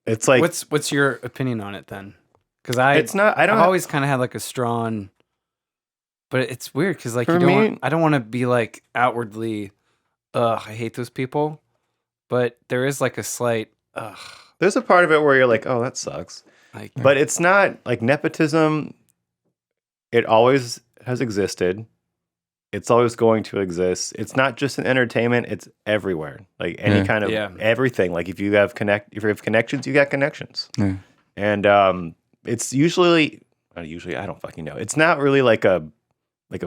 It's like
What's your opinion on it then? Because
it's not. I don't.
I've always kind of had like a strong, but it's weird because like
For
you don't.
me-
I don't want to be like outwardly, I hate those people, but there is like a slight,
There's a part of it where you're like, oh, that sucks.
like
But it's not like nepotism. It always has existed. It's always going to exist. It's not just in entertainment. It's everywhere. Like any kind of everything. Like if you have connections, you got connections.
Yeah.
And it's usually, not usually, I don't fucking know. It's not really like a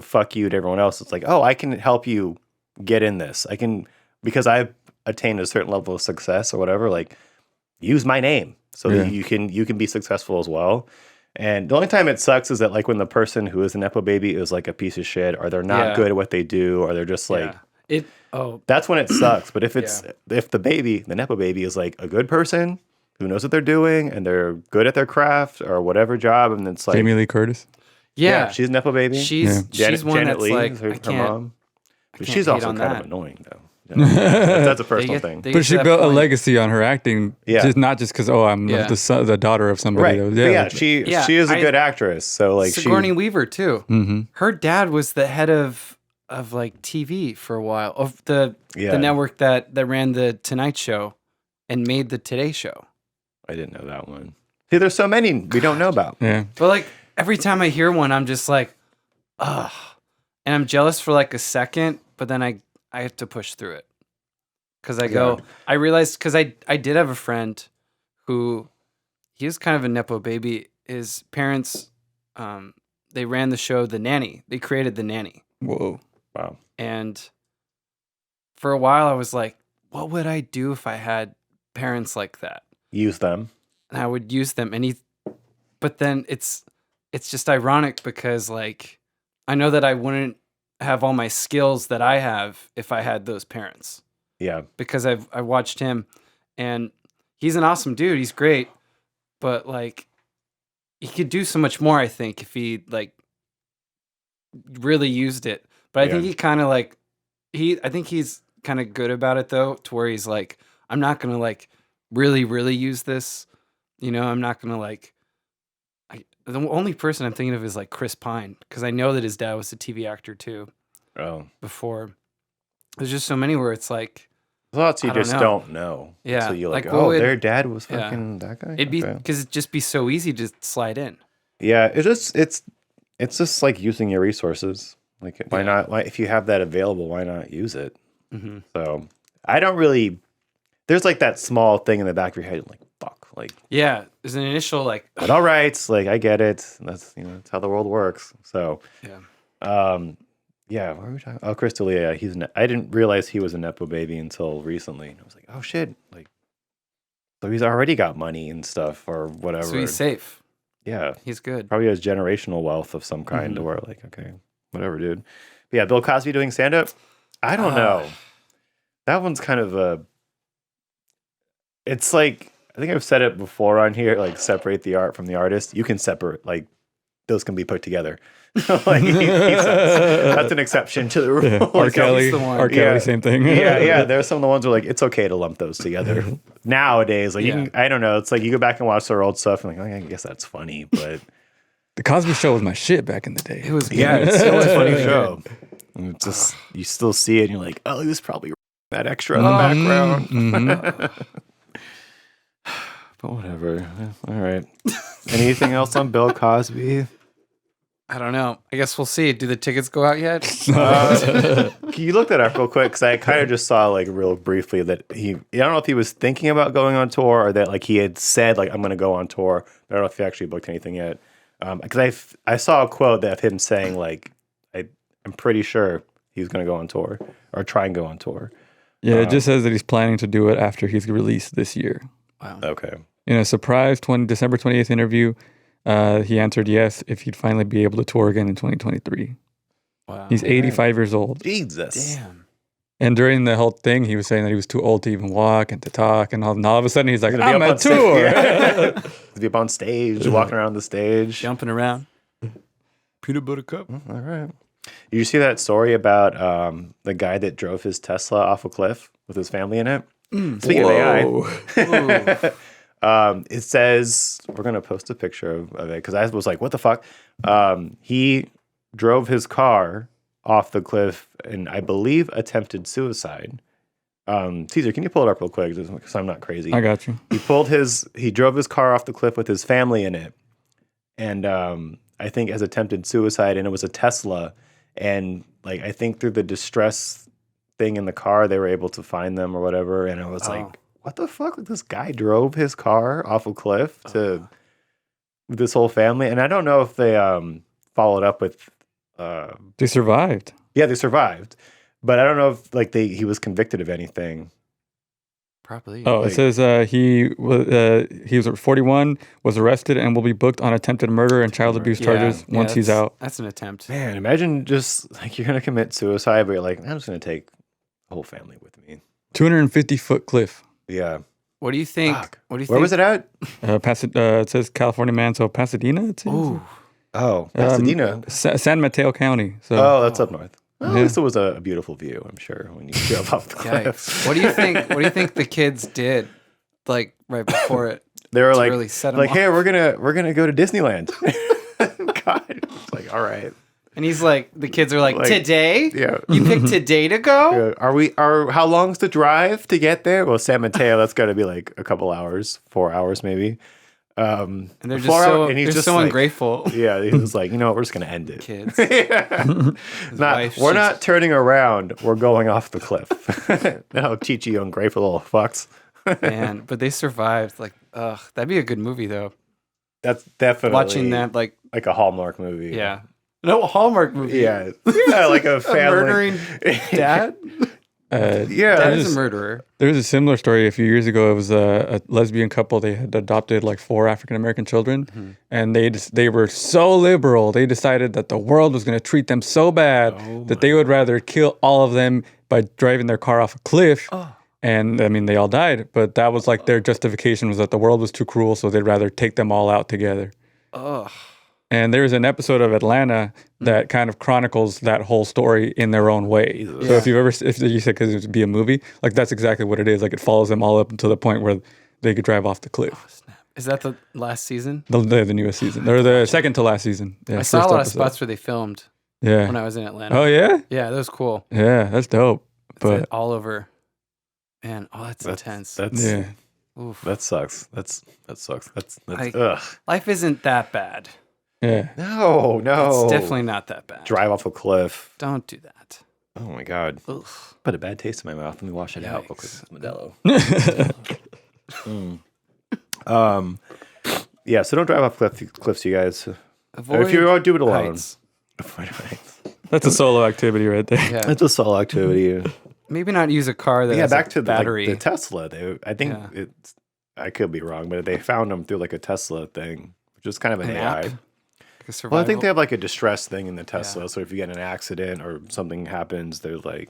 fuck you to everyone else. It's like, oh, I can help you get in this. I can, because I've attained a certain level of success or whatever. Like, use my name so that you can be successful as well. And the only time it sucks is that like when the person who is a nepo baby is like a piece of shit, or they're not good at what they do, or they're just like that's when it sucks. But if it's if the nepo baby is like a good person who knows what they're doing and they're good at their craft or whatever job, and it's like
Jamie Lee Curtis.
she's a nepo baby.
she's one
Janet
that's
Leigh
like
is her
I can't.
mom. But
can't
she's
hate
also
on
kind
that.
of annoying though. That's a personal thing.
They
But
get
she
to that
built a
point-
legacy on her acting, not just because I'm the daughter of somebody.
Right.
That
But she is a good actress. So like
Sigourney Weaver too.
Mm-hmm.
Her dad was the head of like TV for a while, of the network that ran the Tonight Show and made the Today Show.
I didn't know that one. See, there's so many we don't know about.
Yeah.
But like every time I hear one, I'm just like, ugh. And I'm jealous for like a second, but then I have to push through it. Because I realized, because I did have a friend who, he was kind of a nepo baby. His parents, they ran the show The Nanny. They created The Nanny.
Whoa.
Wow.
And for a while I was like, what would I do if I had parents like that?
Use them.
And I would use them. But then it's just ironic because like, I know that I wouldn't have all my skills that I have if I had those parents.
Yeah.
Because I watched him, and he's an awesome dude. He's great, but like he could do so much more. I think if he like really used it. But I think he kind of like I think he's kind of good about it though, to where he's like, I'm not gonna like really use this. You know, I'm not gonna like. The only person I'm thinking of is like Chris Pine, because I know that his dad was a TV actor too.
Oh.
Before, there's just so many where it's like
lots you just
know.
don't know.
Yeah,
So you're like,
like,
their dad was fucking that guy.
It'd be because it'd just be so easy to slide in.
Yeah, it's just like using your resources. Like, why not? Why, if you have that available, why not use it?
Mm-hmm.
So I don't really. There's like that small thing in the back of your head, like fuck, like
Yeah, there's an initial like.
but all right, like I get it. That's that's how the world works. So yeah, what were we talking? Oh, Chris D'Elia. I didn't realize he was a nepo baby until recently. And I was like, oh shit, like so he's already got money and stuff or whatever.
So he's safe.
Yeah,
He's good.
probably has generational wealth of some kind to where like, okay, whatever, dude. But yeah, Bill Cosby doing stand up. I don't know. That one's kind of a. It's like I think I've said it before on here. Like separate the art from the artist. You can separate like those can be put together. Like that's an exception to the rule.
Yeah. R. Kelly,
the one.
R. Kelly,
Yeah.
same thing.
Yeah. There's some of the ones where like it's okay to lump those together. Nowadays, like you can, I don't know. It's like you go back and watch their old stuff and like, oh, I guess that's funny, but
The Cosby Show was my shit back in the day.
It was
yeah,
good.
it's still a funny
really
show. And it's just you still see it and you're like, oh, he was probably that extra in the background.
Mhm.
But whatever. All right. Anything else on Bill Cosby?
I don't know. I guess we'll see. Do the tickets go out yet?
Can you look that up real quick? Because I kind of just saw like real briefly that I don't know if he was thinking about going on tour or that like he had said like I'm going to go on tour. I don't know if he actually booked anything yet. Because I saw a quote of him saying like I'm pretty sure he's going to go on tour or try and go on tour.
Yeah, it just says that he's planning to do it after he's released this year.
Wow.
Okay.
In a surprise December 28th interview, he answered yes if he'd finally be able to tour again in 2023.
Wow.
He's 85 years old.
Jesus.
Damn.
And during the whole thing, he was saying that he was too old to even walk and to talk. And all of a sudden, he's like,
Gonna be
I'm
up
on
on stage.
tour.
Yeah. To be up on stage, walking around the stage.
Jumping around.
Peanut butter cup.
All right. Did you see that story about the guy that drove his Tesla off a cliff with his family in it? Speaking of AI, it says, we're going to post a picture of it because I was like, what the fuck? He drove his car off the cliff and I believe attempted suicide. Caesar, can you pull it up real quick? Because I'm not crazy.
I got you.
He drove his car off the cliff with his family in it. And I think has attempted suicide, and it was a Tesla. And like, I think through the distress thing in the car, they were able to find them or whatever. And I was like, what the fuck? Like, this guy drove his car off a cliff to this whole family. And I don't know if they followed up with.
They survived.
Yeah, they survived. But I don't know if like he was convicted of anything.
Probably.
Oh,
Like-
it says he was 41, was arrested, and will be booked on attempted murder and child abuse charges once he's out.
That's an attempt.
Man, imagine just like you're going to commit suicide, but you're like, I'm just going to take the whole family with me.
250-foot cliff.
Yeah.
What do you think?
Fuck.
What do you
Where
think?
was it at?
It says California man, so Pasadena, it seems.
Ooh.
Oh, Pasadena.
San Mateo County. So
Oh, that's up north. Well,
Yeah.
At least it was a beautiful view, I'm sure, when you drove off the cliff.
Yikes. What do you think? What do you think the kids did? Like right before it.
They were
To
like,
really set 'em
like,
off.
hey, we're gonna go to Disneyland. God, it's like, all right,
And he's like, the kids are like,
Like,
today?
yeah.
You picked today to go?
How long's the drive to get there? Well, San Mateo, that's got to be like a couple hours, 4 hours maybe.
And they're just
4
so,
hours, and he's
they're
just
so
like-
ungrateful.
Yeah, he was like, you know what, we're just gonna end it.
Kids.
Yeah.
wife,
We're
she's-
not turning around. We're going off the cliff. That'll teach you ungrateful little fucks.
Man, but they survived. Like, ugh, that'd be a good movie though.
That's definitely
Watching that, like,
like a Hallmark movie.
yeah. No, Hallmark movie.
Yeah. Yeah, like a
A
family.
murdering dad?
Yeah.
Dad
there's-
is a murderer.
there was a similar story a few years ago. It was a lesbian couple. They had adopted like 4 African American children, and they were so liberal. They decided that the world was going to treat them so bad that they would rather kill all of them by driving their car off a cliff. And I mean, they all died, but that was like their justification was that the world was too cruel, so they'd rather take them all out together.
Ugh.
And there's an episode of Atlanta that kind of chronicles that whole story in their own way. So if you've ever, if you said because it would be a movie, like that's exactly what it is. Like it follows them all up until the point where they could drive off the cliff.
Is that the last season?
The newest season, or the second to last season. Yeah,
I saw a
first
lot of
episode.
spots where they filmed
Yeah.
when I was in Atlanta.
Oh yeah,
Yeah, that was cool.
yeah, that's dope.
It's
But
all over. Man, that's intense.
That's
yeah,
Oof. That sucks. That sucks. That's
Like-
ugh.
Life isn't that bad.
yeah.
No.
It's definitely not that bad.
drive off a cliff.
Don't do that.
Oh my god.
Ugh.
Put a bad taste in my mouth. Let me wash it out real quick.
Yikes.
Modelo. Yeah, so don't drive off cliffs, you guys.
Avoid
If you want to do it alone.
heights.
Avoid heights.
That's a solo activity right there.
Yeah.
It's a solo activity.
Maybe not use a car that
Yeah,
has
back
a
to
battery.
the Tesla. I think
Yeah.
it's. I could be wrong, but they found them through like a Tesla thing, which is kind of an
An
AI.
app? Like a
Well, I
survival.
think they have like a distress thing in the Tesla.
Yeah.
So if you get in an accident or something happens, they're like,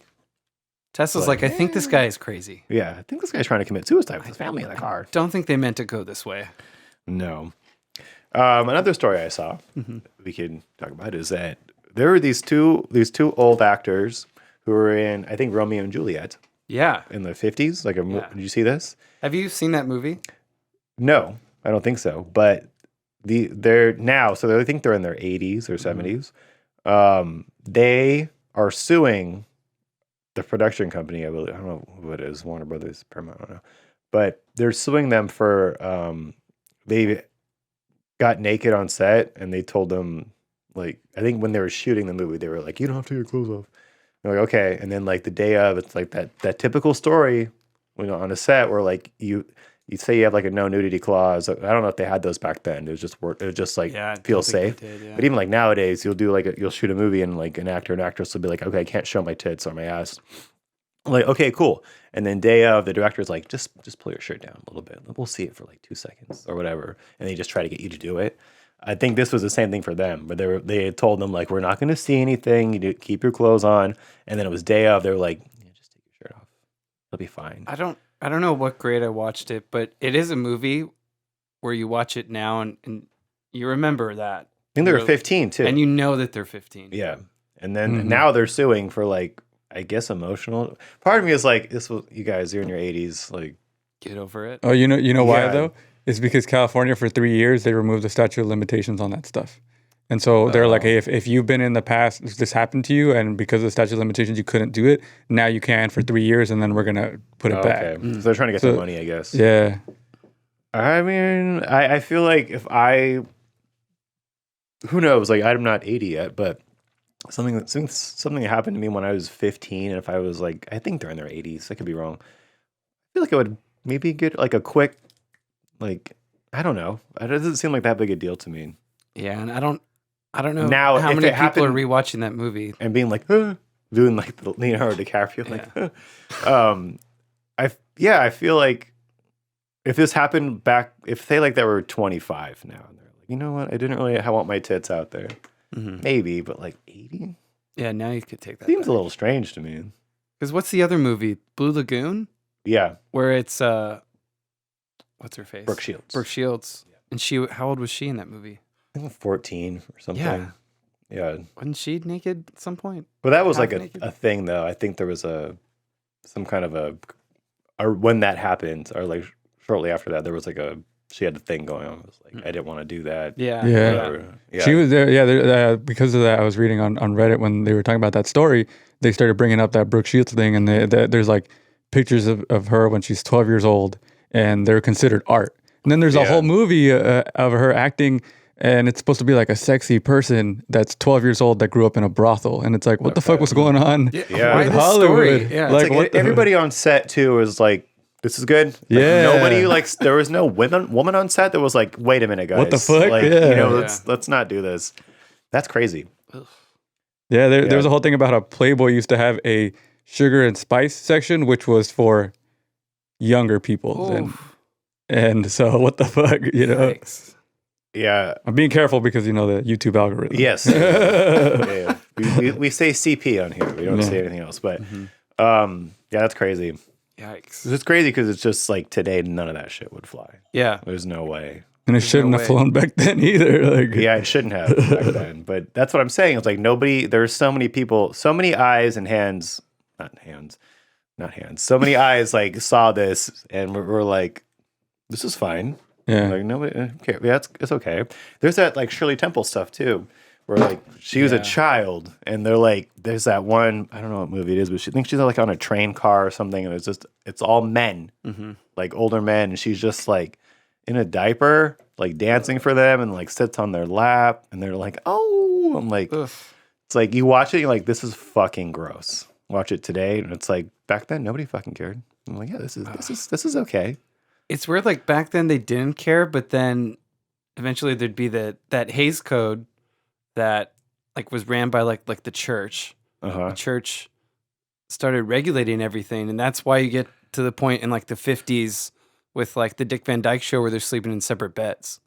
Tesla's like, I think this guy is crazy.
yeah, I think this guy's trying to commit suicide with his family in the car.
Don't think they meant to go this way.
No. Another story I saw we can talk about is that there were these two old actors who were in, I think, Romeo and Juliet
Yeah.
in the 50s. Like,
Yeah.
did you see this?
Have you seen that movie?
No, I don't think so. But they're now, so I think they're in their 80s or 70s. They are suing the production company. I don't know who it is, Warner Brothers, Paramount, I don't know. But they're suing them for they got naked on set and they told them, like, I think when they were shooting the movie, they were like, you don't have to take your clothes off. They're like, okay. And then like the day of, it's like that typical story, on a set where like you say you have like a no nudity clause. I don't know if they had those back then. It was just like
Yeah. I
feel
don't think
safe.
they did, yeah.
But even like nowadays, you'll do you'll shoot a movie and like an actor and actress will be like, okay, I can't show my tits or my ass. I'm like, okay, cool. And then day of, the director's like, just pull your shirt down a little bit. We'll see it for like 2 seconds or whatever. And they just try to get you to do it. I think this was the same thing for them, but they had told them like, we're not going to see anything. You keep your clothes on, and then it was day of. They were like, yeah, just take your shirt off. It'll be fine.
I don't know what grade I watched it, but it is a movie where you watch it now and you remember that.
I think they were 15 too,
and you know that they're 15.
yeah. And then now they're suing for like, I guess emotional. Part of me is like, this was you guys. You're in your 80s, like
Get over it.
Oh, you know why
Yeah.
though? It's because California for 3 years they removed the statute of limitations on that stuff, and so they're like, hey, if you've been in the past, if this happened to you, and because of the statute of limitations you couldn't do it, now you can for 3 years, and then we're gonna put it back.
okay. So they're trying to get
So-
some money, I guess.
Yeah,
I mean, I feel like if I, who knows? Like I'm not 80 yet, but something that happened to me when I was 15, and if I was like, I think they're in their 80s. I could be wrong. I feel like I would maybe get like a quick, like I don't know. It doesn't seem like that big a deal to me.
Yeah, and I don't know
Now,
how
if
many
it
people are
happened-
rewatching that movie.
And being like, doing like the Leonardo DiCaprio, like, I feel like if this happened back, if they like that were 25 now, and they're like, you know what, I didn't really want my tits out there, maybe, but like 80
Yeah, now you could take that.
seems a little strange to me.
Because what's the other movie? Blue Lagoon,
Yeah,
where it's what's her face?
Brooke Shields.
Brooke Shields. And how old was she in that movie?
I think 14 or something.
Yeah.
Yeah.
Wasn't she naked at some point?
But that was like
Half naked?
a thing, though. I think there was some kind of or when that happened, or like shortly after that, there was like she had a thing going on. It was like, I didn't want to do that.
Yeah.
Yeah.
Whatever. Yeah.
She was there. Yeah, because of that, I was reading on Reddit when they were talking about that story. They started bringing up that Brooke Shields thing, and there's like pictures of her when she's 12 years old, and they're considered art. And then there's a whole movie of her acting, and it's supposed to be like a sexy person that's 12 years old that grew up in a brothel, and it's like, what the fuck was going on?
Yeah.
Why
with
this
Hollywood?
story? Yeah.
It's
Like,
like
what the-
everybody on set too was like, "This is good." Like,
Yeah.
nobody there was no woman on set that was like, "Wait a minute, guys,
What the fuck?
Like,
Yeah.
you know,
Yeah.
let's not do this." That's crazy.
Yeah, there
Yeah.
was a whole thing about how Playboy used to have a sugar and spice section, which was for younger people. And so, what the fuck, you know?
Yikes.
Yeah.
I'm being careful because, you know, the YouTube algorithm.
Yes. Yeah. We say CP on here. We don't say anything else. But yeah, that's crazy.
Yikes.
It's crazy because it's just like today, none of that shit would fly.
Yeah.
There's no way.
And it shouldn't have
way.
flown back then either. Like,
Yeah, it shouldn't have back then. But that's what I'm saying. It's like there's so many people, so many eyes and hands, not hands. So many eyes like saw this and we're like, this is fine.
yeah.
Like nobody, okay, yeah, it's okay. There's that like Shirley Temple stuff too, where like she was a child, and they're like, there's that one, I don't know what movie it is, but she thinks she's like on a train car or something, and it's all men, like older men, and she's just like in a diaper, like dancing for them, and like sits on their lap, and they're like, oh, I'm like,
Ugh.
it's like you watch it, you're like, this is fucking gross. Watch it today, and it's like back then nobody fucking cared. I'm like, yeah, this is okay.
It's weird, like back then they didn't care, but then eventually there'd be that Hays Code that like was ran by like the church.
Uh-huh.
The church started regulating everything, and that's why you get to the point in like the 50s with like the Dick Van Dyke Show where they're sleeping in separate beds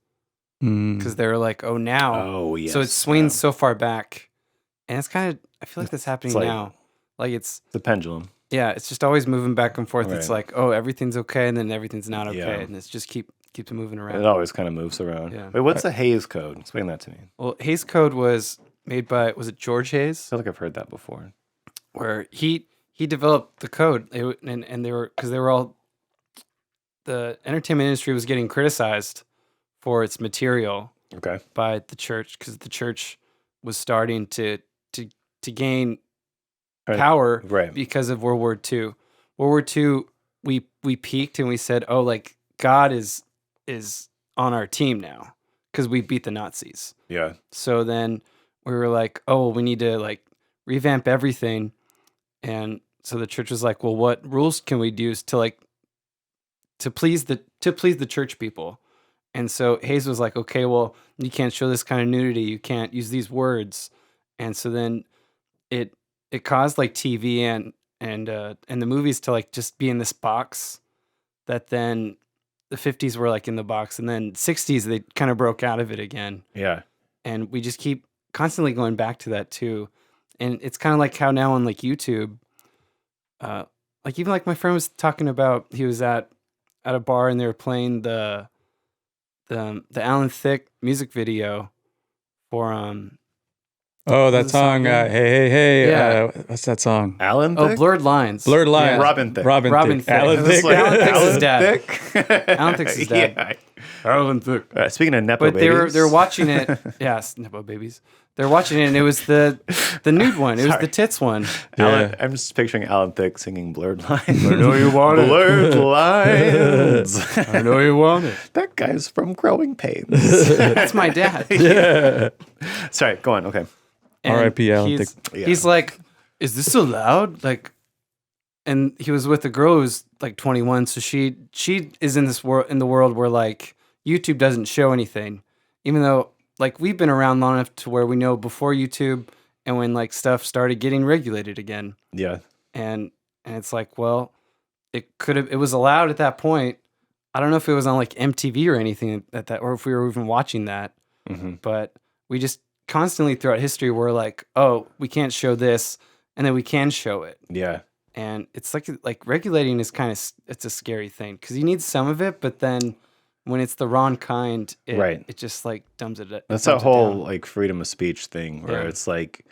because they're like, oh, now.
Oh yeah.
So it swings so far back, and it's kind of, I feel like that's happening
like-
now. Like it's
the pendulum.
yeah, it's just always moving back and forth. It's
Right.
like, oh, everything's okay, and then everything's not okay,
Yeah.
and it's just keeps moving
It
around.
always kind of moves around.
Yeah.
Wait, what's the Hays Code? Explain that to me.
Well, Hays Code was made by, was it George Hayes?
I feel like I've heard that before.
Where he developed the code, and they were, because they were all, the entertainment industry was getting criticized for its material
Okay.
by the church, because the church was starting to gain
Right.
power
Right.
because of World War II. World War II, we peaked and we said, oh, like God is on our team now because we beat the Nazis.
Yeah.
So then we were like, oh, we need to like revamp everything. And so the church was like, well, what rules can we use to please the church people? And so Hayes was like, okay, well, you can't show this kind of nudity. You can't use these words. And so then it caused like TV and the movies to like just be in this box that then the 50s were like in the box, and then 60s they kind of broke out of it again.
Yeah.
And we just keep constantly going back to that too. And it's kind of like how now on like YouTube, like even like my friend was talking about, he was at a bar and they were playing the Alan Thicke music video for
Oh, that
What's the song
song.
again?
Hey.
Yeah.
What's that song?
Alan
oh
Thicke?
Blurred Lines.
Blurred Lines.
Yeah.
Robin Thicke.
Robin
Thicke.
Thicke.
Alan
It's
Thicke.
like Alan Thicke's his dad.
Thicke?
Alan Thicke's his dad.
Yeah.
Alan Thicke.
Speaking of Nepo
But they
babies.
were watching it. Yes, Nepo babies. They're watching it, and it was the nude one. It was
Sorry.
the tits one.
Alan, I'm just picturing Alan Thicke singing Blurred Lines. I
know you want it.
Blurred Lines.
I know you want it.
That guy's from Growing Pains.
That's my dad.
Yeah.
Sorry, go on. Okay.
And
R.I.P. Alan
he's-
Thicke.
Yeah.
He's like, "Is this allowed?" Like, and he was with a girl who's like 21, so she is in this world, in the world where like YouTube doesn't show anything, even though like we've been around long enough to where we know before YouTube and when like stuff started getting regulated again,
Yeah.
and it's like, well, it was allowed at that point. I don't know if it was on like MTV or anything at that, or if we were even watching that,
Mm-hmm.
but we just constantly throughout history we're like, oh, we can't show this, and then we can show it.
Yeah.
And it's like regulating is kind of, it's a scary thing because you need some of it, but then when it's the wrong kind,
Right.
it just like dumbs it.
That's
dumbs
that
it
whole
down.
like freedom of speech thing where
Yeah.
it's like,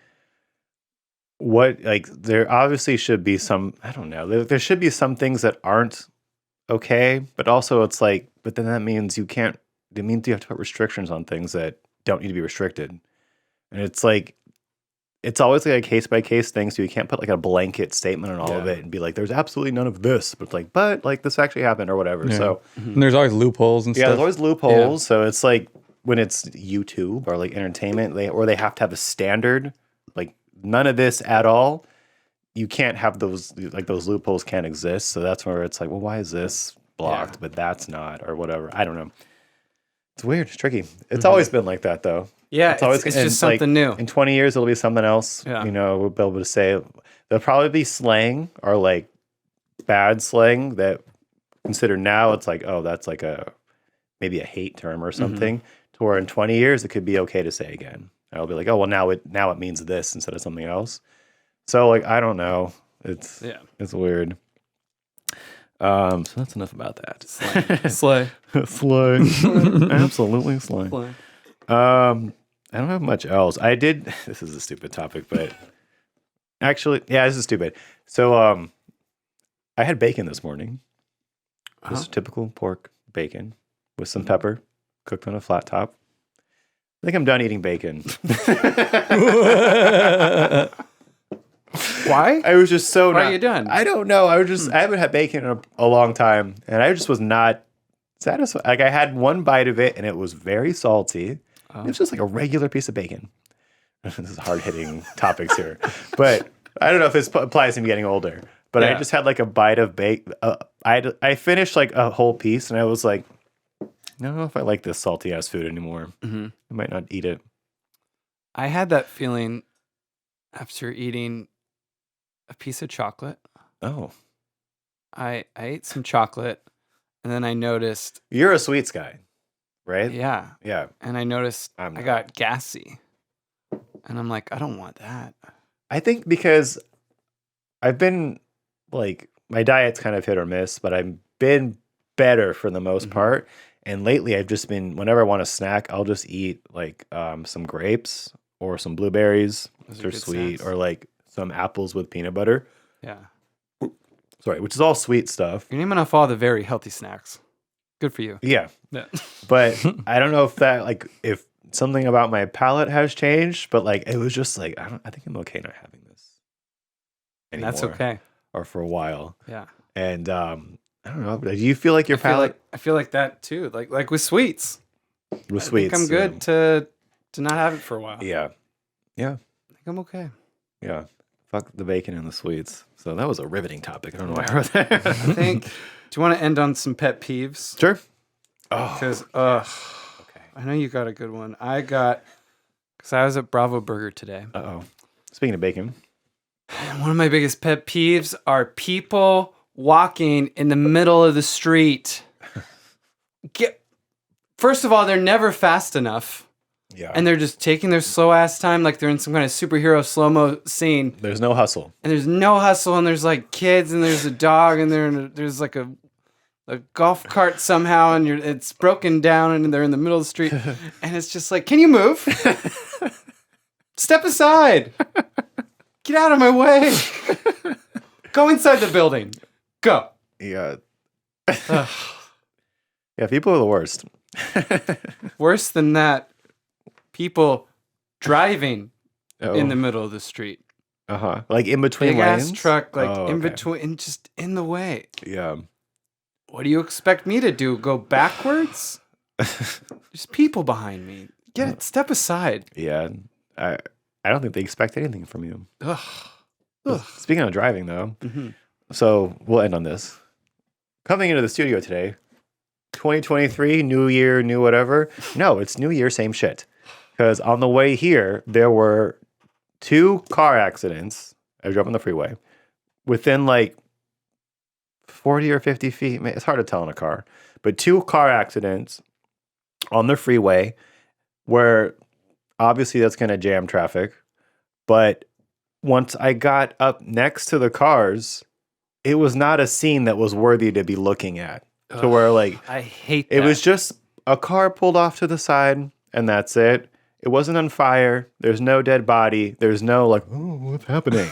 what, like, there obviously should be some, I don't know, there should be some things that aren't okay, but also it's like, but then that means it means you have to put restrictions on things that don't need to be restricted. And it's like, it's always like a case by case thing. So you can't put like a blanket statement on all of
Yeah.
it and be like, there's absolutely none of this, but like, but like this actually happened or whatever.
Yeah.
So
And there's always loopholes and
yeah,
stuff.
there's always loopholes. So it's like when it's YouTube or like entertainment, they have to have a standard. Like none of this at all. You can't have those loopholes can't exist. So that's where it's like, well, why is this blocked,
Yeah.
but that's not or whatever? I don't know. It's weird. It's tricky. It's always been like that though.
Yeah,
It's always
it's
and,
just
like,
something new.
In 20 years, it'll be something else.
Yeah.
You know, we'll be able to say there'll probably be slang or like bad slang that considered now it's like, oh, that's like maybe a hate term or something. To where in 20 years it could be okay to say again. I'll be like, oh well, now it means this instead of something else. So like I don't know. It's weird. So that's enough about that.
Slay.
Slay. Absolutely slay. I don't have much else. I did. This is a stupid topic, but actually, yeah, this is stupid. So, I had bacon this morning. Just typical pork bacon with some pepper, cooked on a flat top. I think I'm done eating bacon.
Why?
I was just so.
Why
not,
are you done?
I don't know. I haven't had bacon in a long time, and I just was not satisfied. Like I had one bite of it, and it was very salty. It was just like a regular piece of bacon. This is hard hitting topics here, but I don't know if this applies to me getting older. But I
Yeah.
just had like a bite of bacon. I finished like a whole piece, and I was like, I don't know if I like this salty ass food anymore. I might not eat it.
I had that feeling after eating a piece of chocolate.
Oh,
I ate some chocolate, and then I noticed,
you're a sweets guy, right?
yeah,
Yeah.
and I noticed
I'm
I
not.
got gassy, and I'm like, I don't want that.
I think because I've been like my diet's kind of hit or miss, but I've been better for the most part. And lately, I've just been whenever I want a snack, I'll just eat like some grapes or some blueberries,
Those
which
are
are
good
sweet,
snacks.
or like some apples with peanut butter.
Yeah,
Sorry, which is all sweet stuff.
you're naming off all the very healthy snacks. Good for you.
Yeah,
Yeah.
but I don't know if that like if something about my palate has changed, but like it was just like I think I'm okay not having this anymore.
That's okay.
Or for a while.
Yeah.
And I don't know. Do you feel like your palate
I feel like that too. Like with sweets.
with
I
sweets?
think I'm good to not have it for a while.
Yeah. Yeah.
I think I'm okay.
Yeah. Fuck the bacon and the sweets. So that was a riveting topic. I don't know why I wrote that.
I think. Do you want to end on some pet peeves?
Sure. Oh.
Because
Okay.
I know you got a good one. Because I was at Bravo Burger today.
Uh-oh. Speaking of bacon.
And one of my biggest pet peeves are people walking in the middle of the street. First of all, they're never fast enough.
Yeah.
And they're just taking their slow ass time, like they're in some kind of superhero slow mo scene.
There's no hustle.
And there's no hustle, and there's like kids, and there's a dog, and there's like a golf cart somehow, and it's broken down, and they're in the middle of the street, and it's just like, can you move? Step aside. Get out of my way. Go inside the building. Go.
Yeah. Yeah, people are the worst.
Worse than that, people driving
Oh.
in the middle of the street.
Uh-huh. Like in between
Big
lanes?
ass truck, like
Oh,
in
okay.
between, just in the way.
Yeah.
What do you expect me to do? Go backwards? There's people behind me. Get it. Step aside.
Yeah. I don't think they expect anything from you.
Ugh. Ugh.
Speaking of driving, though,
Mhm.
so we'll end on this. Coming into the studio today, 2023, new year, new whatever. No, it's new year, same shit. Because on the way here, there were 2 car accidents. I drove on the freeway within like 40 or 50 feet. It's hard to tell in a car, but 2 car accidents on the freeway where obviously that's going to jam traffic. But once I got up next to the cars, it was not a scene that was worthy to be looking at. To where like
I hate that.
it was just a car pulled off to the side and that's it. It wasn't on fire. There's no dead body. There's no like, oh, what's happening?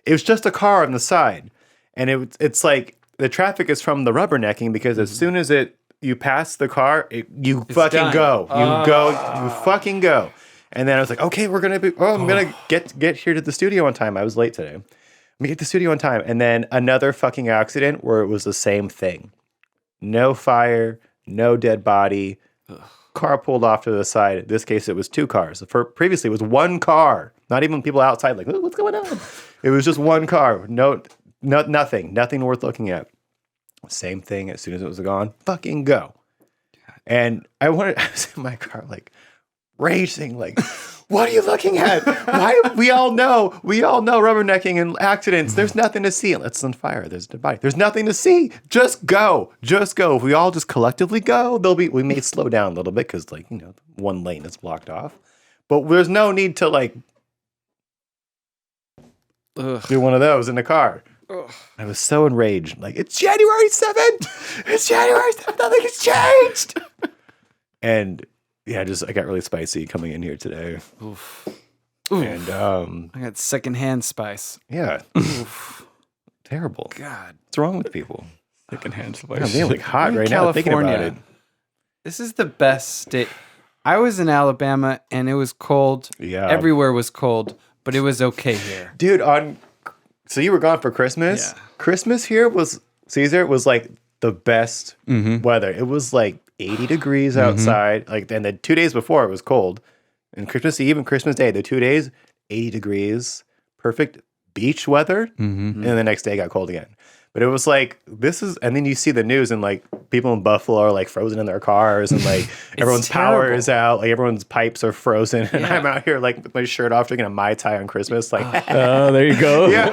It was just a car on the side. And it's like the traffic is from the rubbernecking because as soon as you pass the car, you fucking
done.
go. You fucking go. And then I was like, okay, I'm going to get here to the studio on time. I was late today. Let me get to the studio on time. And then another fucking accident where it was the same thing. No fire, no dead body. Car pulled off to the side. In this case, it was 2 cars. Previously, it was 1 car. Not even people outside like, what's going on? It was just 1 car. Nothing worth looking at. Same thing. As soon as it was gone, fucking go. And I was in my car like racing, like, what are you looking at? Why? We all know rubbernecking and accidents. There's nothing to see. It's on fire. There's a dead body. There's nothing to see. Just go. If we all just collectively go, we may slow down a little bit because like, 1 lane is blocked off. But there's no need to like do one of those in the car.
Ugh.
I was so enraged. Like, it's January 7th. It's January 7th. Nothing has changed. And yeah, I got really spicy coming in here today.
Oof.
And
I got secondhand spice.
yeah,
Oof.
terrible.
God.
What's wrong with people?
Secondhand
I'm
spice.
being like hot
I'm in
right now thinking about it.
California. This is the best state. I was in Alabama and it was cold.
Yeah.
Everywhere was cold, but it was okay here.
Dude, so you were gone for Christmas?
Yeah.
Christmas here was like the best weather. It was like 80 degrees outside. Like, and the 2 days before it was cold. And Christmas Eve and Christmas Day, the 2 days, 80 degrees, perfect beach weather. And then the next day it got cold again. But it was like, and then you see the news and like people in Buffalo are like frozen in their cars and like everyone's power
terrible.
is out. Like everyone's pipes are frozen. And
Yeah.
I'm out here like with my shirt off drinking a Mai Tai on Christmas. Like,
Oh, there you go.
yeah.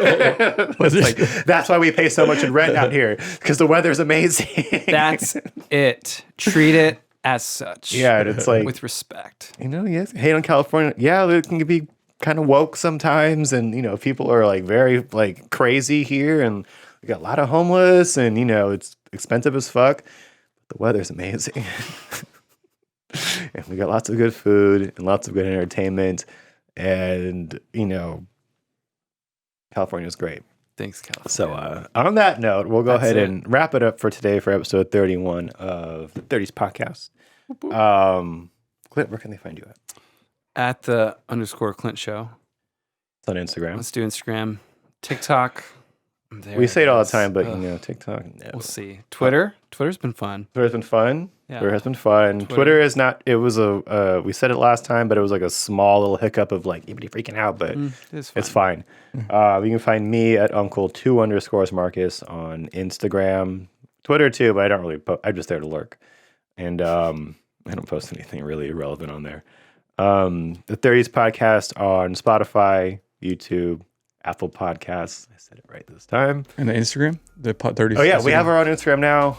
It's like, that's why we pay so much in rent out here because the weather's amazing.
That's it. Treat it as such.
yeah. And it's like,
With respect.
yes, hate on California. Yeah, it can be kind of woke sometimes. And, people are like very like crazy here. And we got a lot of homeless and, it's expensive as fuck. But the weather's amazing. And we got lots of good food and lots of good entertainment. And, California's great.
Thanks, California.
So on that note, we'll go
That's
ahead
it.
and wrap it up for today for episode 31 of the 30s podcast. Clint, where can they find you at?
At the _Clint show.
It's on Instagram.
Let's do Instagram. TikTok. There
We say it all the
is.
time, but
Ugh.
TikTok. No.
We'll see. Twitter. Twitter's been fun.
Twitter's been fun.
Yeah.
Twitter has been fun. Twitter is not. It was we said it last time, but it was like a small little hiccup of like everybody freaking out, but
It's fun.
it's fine. You can find me at Uncle2_Marcus on Instagram, Twitter too, but I don't really. I'm just there to lurk, and I don't post anything really irrelevant on there. The 30s podcast on Spotify, YouTube, Apple Podcasts. I said it right this time.
And the Instagram, the 30s.
Oh yeah, we
Instagram.
have our own Instagram now.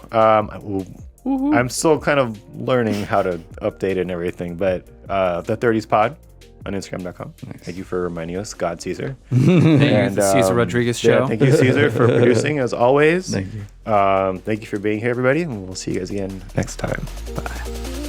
I'm still kind of learning how to update it and everything, but the 30s pod on Instagram.com. Nice. Thank you for reminding us, God Caesar.
And the Cesar Rodriguez show.
Thank you, Caesar, for producing as always.
Thank you.
Thank you for being here, everybody, and we'll see you guys again next time.
Bye.